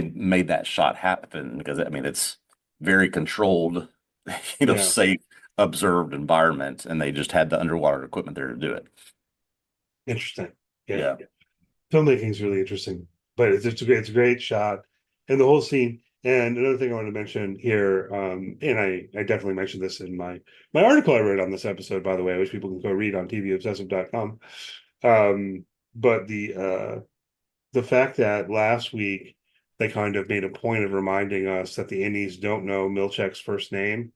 made that shot happen, because I mean it's very controlled, Yeah, safe, observed environment, and they just had the underwater equipment there to do it. interesting. Yeah, Yeah. filmmaking is really interesting, but it's a great shot, and the whole scene. And another thing I want to mention here, and I definitely mentioned this in my article I wrote on this episode, by the way, which people can go read on TVObscast.com. But the fact that last week they kind of made a point of reminding us that the Indies don't know Milchek's first name.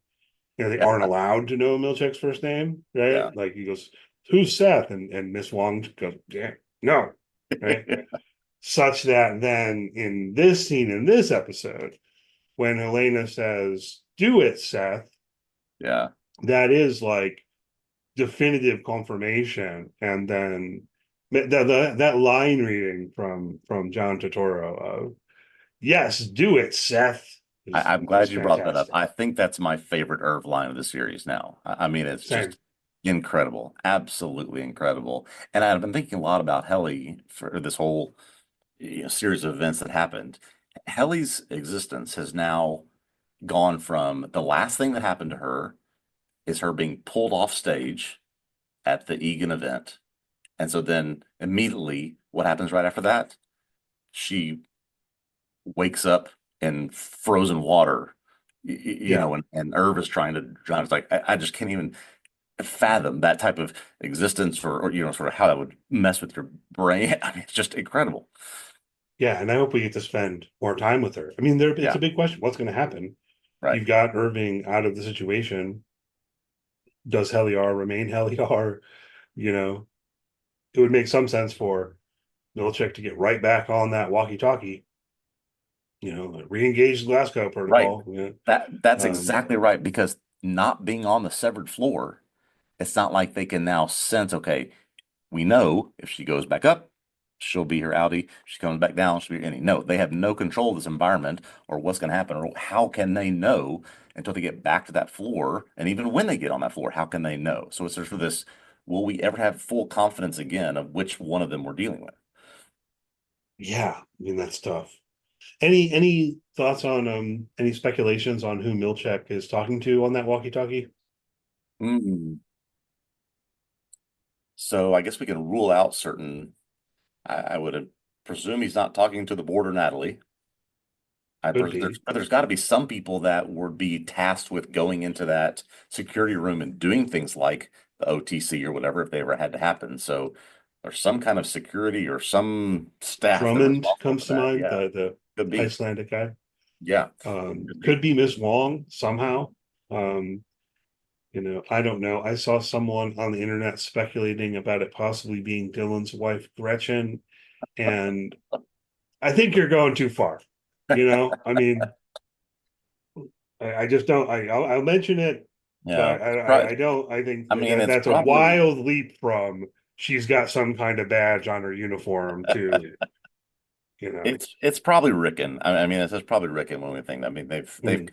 They aren't allowed to know Milchek's first name, right? Yeah. Like he goes, "Who's Seth?" And Miss Wong goes, "Yeah, no," right? Such that then in this scene in this episode, when Helena says, "Do it, Seth," Yeah. that is like definitive confirmation. And then that line reading from John Turturro of yes, do it, Seth, I'm is glad you brought that up. fantastic. I think that's my favorite Irv line of the series now. I mean, it's Same. just incredible, absolutely incredible. And I've been thinking a lot about Helly for this whole series of events that happened. Helly's existence has now gone from the last thing that happened to her is her being pulled off stage at the Egan event. And so then immediately, what happens right after that? She wakes up in frozen water, Yeah. and Irv is trying to drown. It's like, I just can't even fathom that type of existence or sort of how that would mess with your brain. I mean, it's just incredible. Yeah. And I hope we get to spend more time with her. I mean, it's Yeah, a big question. What's going to happen? right. You've got Irving out of the situation. Does Heliar remain Heliar? You know, it would make some sense for Milchek to get right back on that walkie-talkie, re-engage the Glasgow Right. protocol. That's Um, exactly right. Because not being on the severed floor, it's not like they can now sense, okay, we know if she goes back up, she'll be her outie. She's coming back down, she'll be any. No, they have no control of this environment or what's going to happen, or how can they know until they get back to that floor? And even when they get on that floor, how can they know? So it's sort of this, will we ever have full confidence again of which one of them we're dealing with? yeah, I mean that's tough. Any thoughts on any speculations on who Milchek is talking to on that walkie-talkie? Mm. So I guess we can rule out certain, I would presume he's not talking to the border Natalie. Could be. There's got to be some people that would be tasked with going into that security room and doing things like the OTC or whatever if they ever had to happen. So there's some kind of security or some staff that are Drummond responsible comes for to that. mind, Yeah, the could be. Icelandic guy. Yeah, could Could be. be Miss Wong somehow. Um, I don't know. I saw someone on the internet speculating about it possibly being Dylan's wife, Gretchen, and I think you're going too far. I mean, I just don't. I'll mention it, Yeah. but I don't. I think I mean, that it's that's a probably, wild leap from she's got some kind of badge on her uniform to you know. it's probably Rickon. I mean, it's probably Rickon when we think. I mean, Hmm,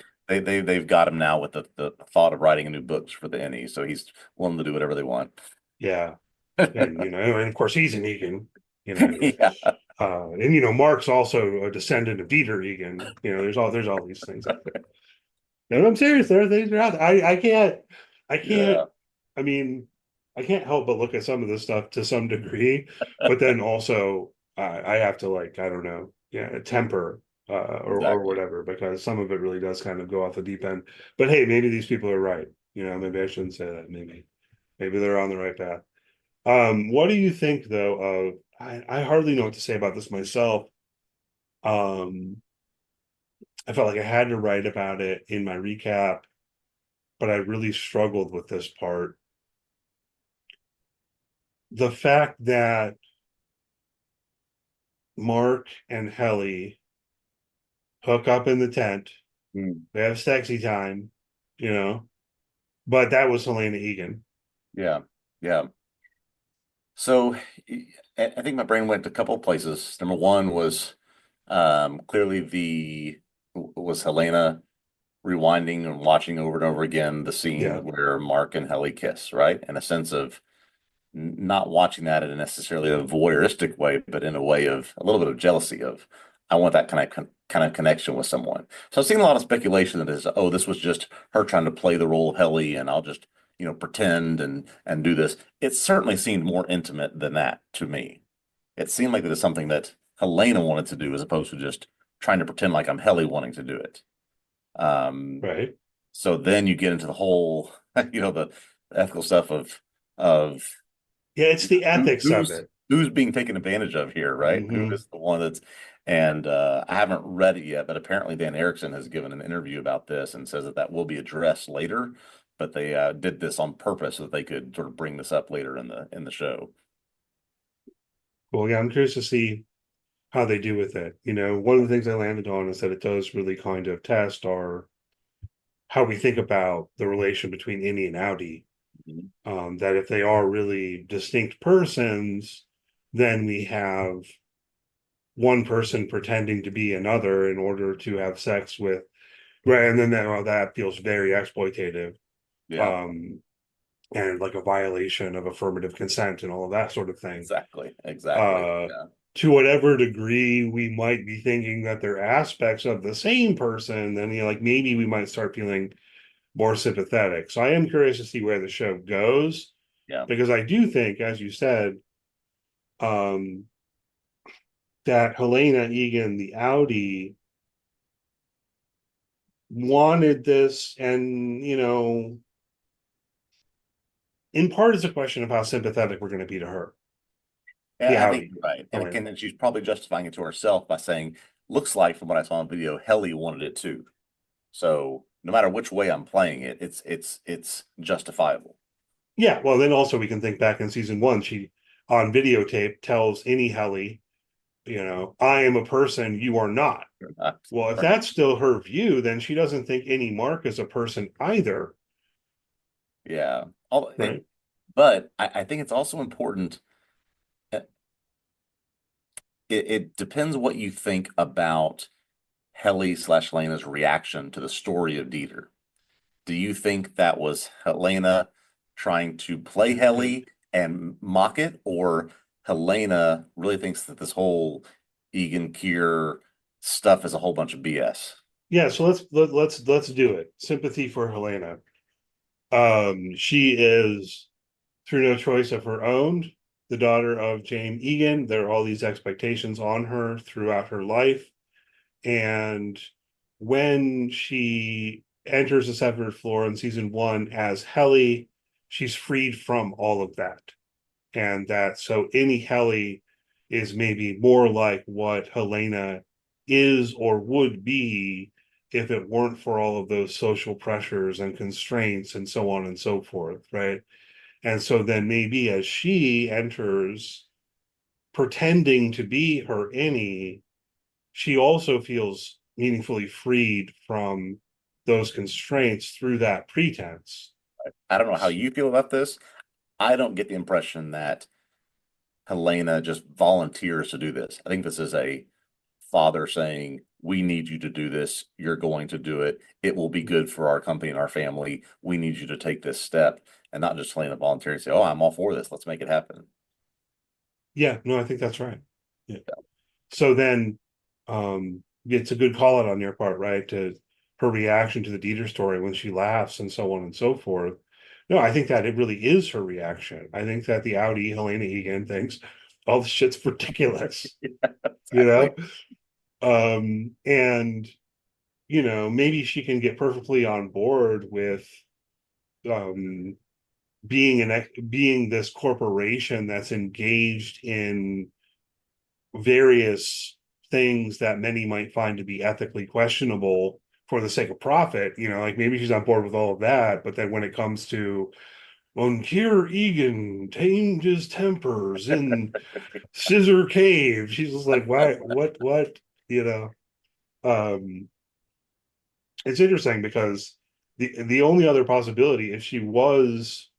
they've got him now with the thought of writing a new books for the NE, so he's willing to do whatever they want. yeah, and of course he's an Egan. You know, Yeah. and Mark's also a descendant of Dieter Egan. There's all these things out there. No, I'm serious. There are things out there. I can't. Yeah. I mean, I can't help but look at some of this stuff to some degree, but then also I have to I don't know, yeah, temper or Exactly. whatever because some of it really does kind of go off the deep end. But hey, maybe these people are right. Maybe I shouldn't say that. Maybe they're on the right path. What do you think though of? I hardly know what to say about this myself. Um, I felt like I had to write about it in my recap, but I really struggled with this part. The fact that Mark and Helly hook up in the tent, Mm. they have sexy time, you know, but that was Helena Egan. Yeah. Yeah. So I think my brain went a couple of places. Number one was clearly the was Helena rewinding and watching over and over again the Yeah, scene where Mark and Helly kiss, right? In a sense of not watching that in a necessarily a voyeuristic way, but in a way of a little bit of jealousy of I want that kind of connection with someone. So I've seen a lot of speculation that is, oh, this was just her trying to play the role of Helly, and I'll just pretend and do this. It certainly seemed more intimate than that to me. It seemed like it was something that Helena wanted to do as opposed to just trying to pretend like I'm Helly wanting to do it. Um, right. so then you get into the whole, the ethical stuff of Yeah, it's the ethics of it. who's being taken advantage of here, right? Who Hmm. is the one that's and I haven't read it yet, but apparently Dan Erickson has given an interview about this and says that that will be addressed later, but they did this on purpose so that they could sort of bring this up later in the show. Well, yeah, I'm curious to see how they do with it. One of the things I landed on is that it does really kind of test our how we think about the relation between Indy and Audi. Mhm. That if they are really distinct persons, then we have one person pretending to be another in order to have sex with, right? And then that feels very exploitative, Yeah, um, and like a violation of affirmative consent and all of that sort of thing. exactly. Uh, Yeah, to whatever degree we might be thinking that they're aspects of the same person, then like maybe we might start feeling more sympathetic. So I am curious to see where the show goes, yeah. because I do think, as you said, um, that Helena Egan, the Audi, wanted this, and in part it's a question of how sympathetic we're going to be to her, the Yeah, I think Audi, you're right. And Helena. again, she's probably justifying it to herself by saying, looks like from what I saw in the video, Helly wanted it too. So no matter which way I'm playing it, it's justifiable. Yeah, well, then also we can think back in season one, she on videotape tells any Helly, I am a person you are not. Well, if that's still her view, then she doesn't think any Mark is a person either, Yeah. right? But I think it's also important. uh, it depends what you think about Helly/Lena's reaction to the story of Dieter. Do you think that was Helena trying to play Helly and mock it, or Helena really thinks that this whole Egan Kier stuff is a whole bunch of BS? Yeah, so let's do it. Sympathy for Helena. She is, through no choice of her own, the daughter of James Egan. There are all these expectations on her throughout her life. And when she enters the seventh floor in season one as Helly, she's freed from all of that. And that so any Helly is maybe more like what Helena is or would be if it weren't for all of those social pressures and constraints and so on and so forth, right? And so then maybe as she enters pretending to be her any, she also feels meaningfully freed from those constraints through that pretense. I don't know how you feel about this. I don't get the impression that Helena just volunteers to do this. I think this is a father saying, we need you to do this. You're going to do it. It will be good for our company and our family. We need you to take this step, and not just Helena volunteering and say, oh, I'm all for this. Let's make it happen. Yeah, no, I think that's right. Yeah. So then it's a good call out on your part, right? To her reaction to the Dieter story when she laughs and so on and so forth. No, I think that it really is her reaction. I think that the Audi Helena Egan thinks all this shit's ridiculous, you Exactly. know? And maybe she can get perfectly on board with um being this corporation that's engaged in various things that many might find to be ethically questionable for the sake of profit. Like maybe she's on board with all of that, but then when it comes to when Kier Egan tamed his tempers in Scissor Cave, she's just like, why, what, you know? Um, it's interesting because the only other possibility, if she was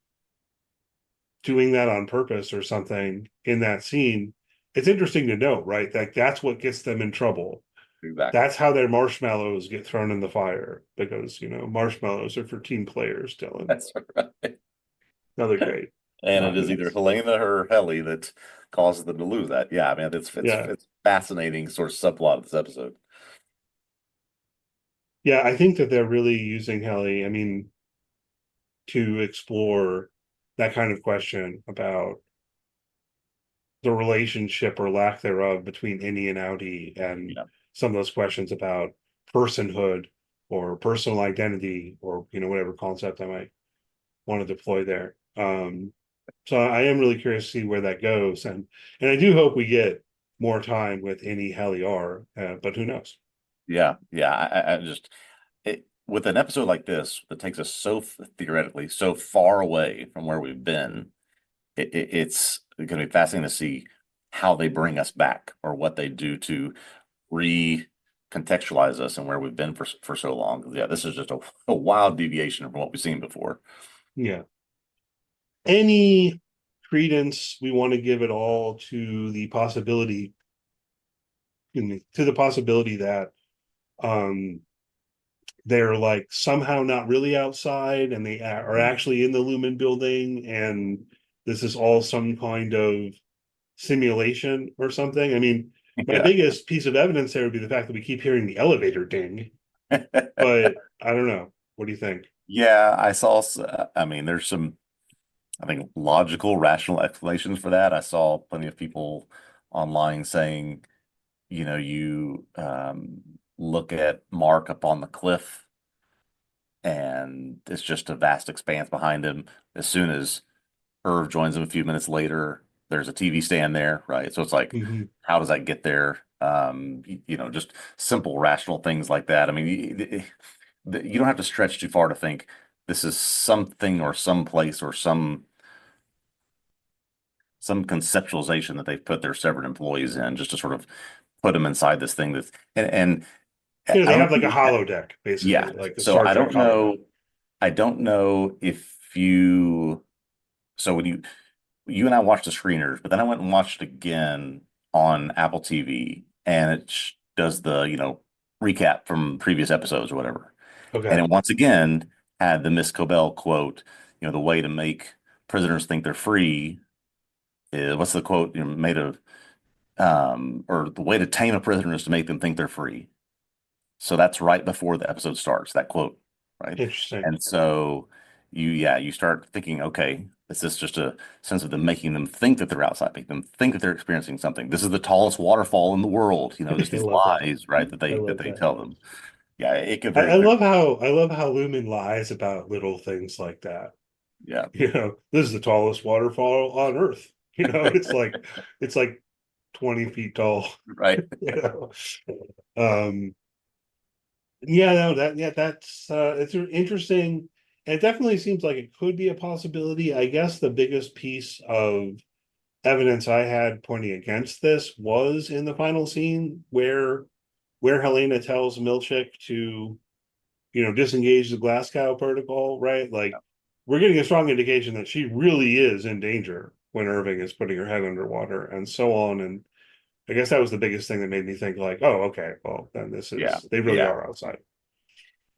doing that on purpose or something in that scene, it's interesting to note, right? Like that's what gets them in trouble. Exactly. That's how their marshmallows get thrown in the fire, because marshmallows are for team players, Dylan. That's right. Another great And it is either line. Helena or Helly that causes them to lose that. Yeah, I mean Yeah. it's fascinating sort of subplot of this episode. Yeah, I think that they're really using Helly, I mean, to explore that kind of question about the relationship or lack thereof between Indy and Audi, and Yeah. some of those questions about personhood or personal identity, or whatever concept I might want to deploy there. So I am really curious to see where that goes, and I do hope we get more time with any Helliar, but who knows? Yeah. I just with an episode like this that takes us so theoretically so far away from where we've been, it's going to be fascinating to see how they bring us back or what they do to recontextualize us and where we've been for so long. Yeah, this is just a wild deviation from what we've seen before. Yeah. Any credence we want to give it all to the possibility, that um they're like somehow not really outside and they are actually in the Lumen building, and this is all some kind of simulation or something. I mean, my Yeah. biggest piece of evidence there would be the fact that we keep hearing the elevator ding, but I don't know. What do you think? Yeah, I mean, there's some, I think, logical, rational explanations for that. I saw plenty of people online saying, you look at Mark up on the cliff and it's just a vast expanse behind him. As soon as Irv joins him a few minutes later, there's a TV stand there, right? So it's like, Mm-hmm. how does that get there? Just simple rational things like that. I mean, you don't have to stretch too far to think this is something or some place or some conceptualization that they've put their severed employees in just to sort of put them inside this thing that's and I They don't have like a know. holodeck, Yeah. basically, like the So Star Trek holodeck. I don't know if so when you and I watched the screeners, but then I went and watched it again on Apple TV, and it does the, recap from previous episodes or whatever. And Okay. it once again had the Miss Cobell quote, the way to make prisoners think they're free is, what's the quote, made of, or the way to tame a prisoner is to make them think they're free. So that's right before the episode starts, that quote, right? Interesting. And so you start thinking, okay, is this just a sense of them making them think that they're outside, make them think that they're experiencing something? This is the tallest waterfall in the world, just I these love that. lies, right? That I they that love they that. tell them. Yeah, it could I, very I clear. love how I love how Lumen lies about little things like that. Yeah. This is the tallest waterfall on Earth. It's like 20 feet tall. Right. You know. Um, yeah, no, that's it's interesting. It definitely seems like it could be a possibility. I guess the biggest piece of evidence I had pointing against this was in the final scene where Helena tells Milchick to, disengage the Glasgow protocol, right? Like, we're getting a strong indication that she really is in danger when Irving is putting her head underwater and so on. And I guess that was the biggest thing that made me think, like, oh, okay, well, then Yeah. they really Yeah. are outside.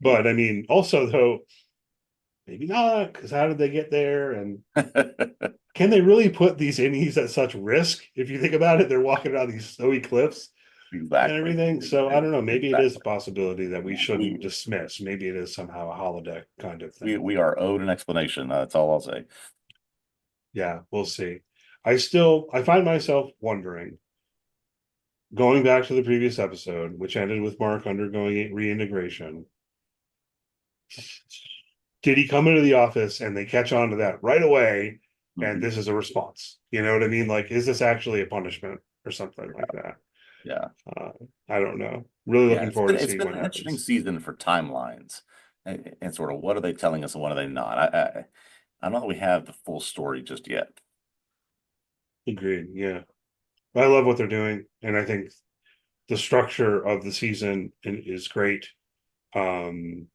But I mean, also though, maybe not, because how did they get there? And can they really put these innies at such risk? If you think about it, they're walking around these snowy cliffs and Exactly. everything. So I don't know. Maybe it is a Exactly. possibility that we shouldn't We dismiss. Maybe it is somehow a holodeck kind of thing. we are owed an explanation. That's all I'll say. Yeah, we'll see. I find myself wondering, going back to the previous episode, which ended with Mark undergoing reintegration. Did he come into the office and they catch on to that right away? And Mhm. this is a response. You know what I mean? Like, is this actually a punishment or something like that? Yeah. Uh, I don't know. Really Yeah, looking forward to it's seeing been what an interesting happens. season for timelines and sort of what are they telling us and what are they not. I don't know that we have the full story just yet. Agreed. Yeah. I love what they're doing. And I think the structure of the season is great. Um,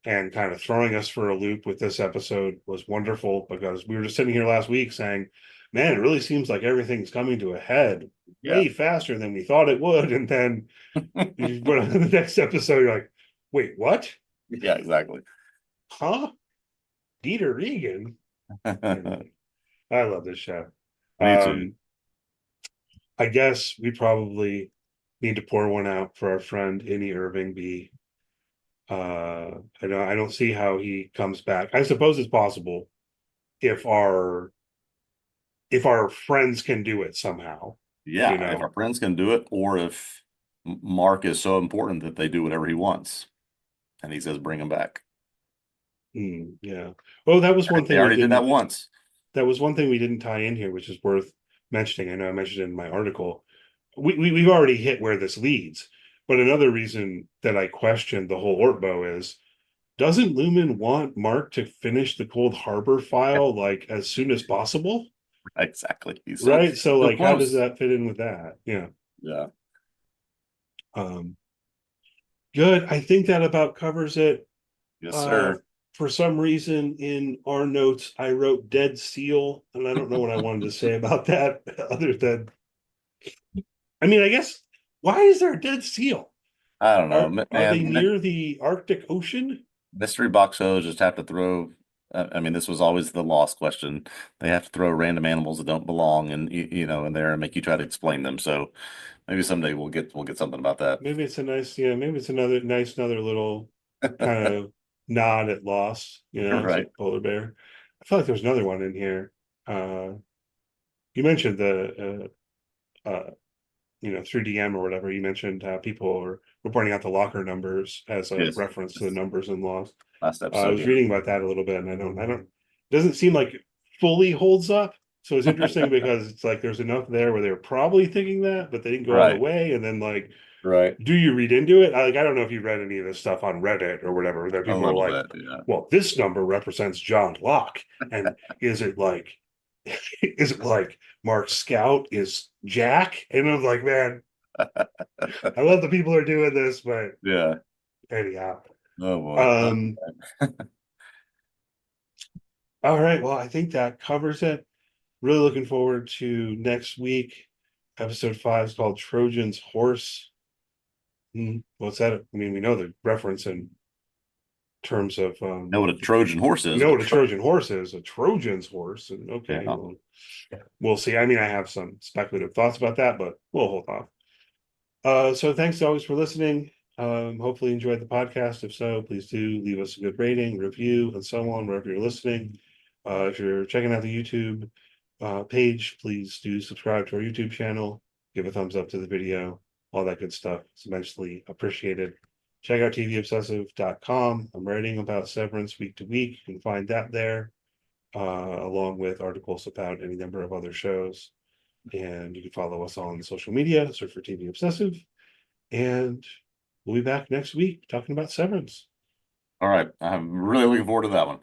and kind of throwing us for a loop with this episode was wonderful, because we were just sitting here last week saying, man, it really seems like everything's coming to a head Yeah. way faster than we thought it would. And then you put on the next episode, you're like, wait, what? Yeah, exactly. Huh? Dieter Regan? Anyway, I love this show. Me too. Um, I guess we probably need to pour one out for our friend Innie Irving B. I don't see how he comes back. I suppose it's possible if our friends can do it somehow, you Yeah, if our know. friends can do it, or if Mark is so important that they do whatever he wants, and he says bring him back. Yeah. Oh, that was one They thing we already did that didn't. once. That was one thing we didn't tie in here, which is worth mentioning. I know I mentioned it in my article. We've already hit where this leads, but another reason that I questioned the whole Ortbo is, doesn't Lumen want Mark to finish the Cold Harbor file like as soon as possible? Exactly. Right. So So like, how does close. that fit in with that? Yeah. Yeah. Um, good. I think that about covers it. Yes, Uh, sir. for some reason in our notes, I wrote dead seal, and I don't know what I wanted to say about that other than, I mean, I guess, why is there a dead seal? I don't know, Are they man. near the Arctic Ocean? Mystery box shows just have to throw. I mean, this was always the lost question. They have to throw random animals that don't belong, and in there and make you try to explain them. So maybe someday we'll get something about that. Maybe it's a nice, maybe it's another little kind of nod at loss, it's Right. like polar bear. I feel like there's another one in here. You mentioned through DM or whatever, you mentioned how people are reporting out the locker numbers as a Yes. reference to the numbers in loss. Last I episode. was Yeah. reading about that a little bit, and it doesn't seem like it fully holds up. So it's interesting because it's like there's enough there where they were probably thinking that, but they didn't go all the Right. way. And then like, Right. do you read into it? I don't know if you read any of this stuff on Reddit or whatever. That A people are little like, bit. Yeah. well, this number represents John Locke, and is it like, is it like Mark Scout is Jack? And I'm like, man, I love the people who are doing this, but Yeah. anyhow. Oh boy. Um, all right. Well, I think that covers it. Really looking forward to next week. Episode 5 is called Trojan's Horse. What's that? I mean, we know the reference in terms of Know what a Trojan horse we is, know but what a Trojan horse is, a Trojan's horse. And okay, yeah. well, we'll see. I mean, I have some speculative thoughts about that, but we'll hold off. So thanks always for listening. Hopefully you enjoyed the podcast. If so, please do leave us a good rating, review, and so on, wherever you're listening. If you're checking out the YouTube page, please do subscribe to our YouTube channel, give a thumbs up to the video, all that good stuff. It's immensely appreciated. Check out TVObscast.com. I'm writing about Severance week to week. You can find that there, along with articles about any number of other shows. And you can follow us on social media, search for TV Obsessive. And we'll be back next week talking about Severance. All right. I'm really looking forward to that one.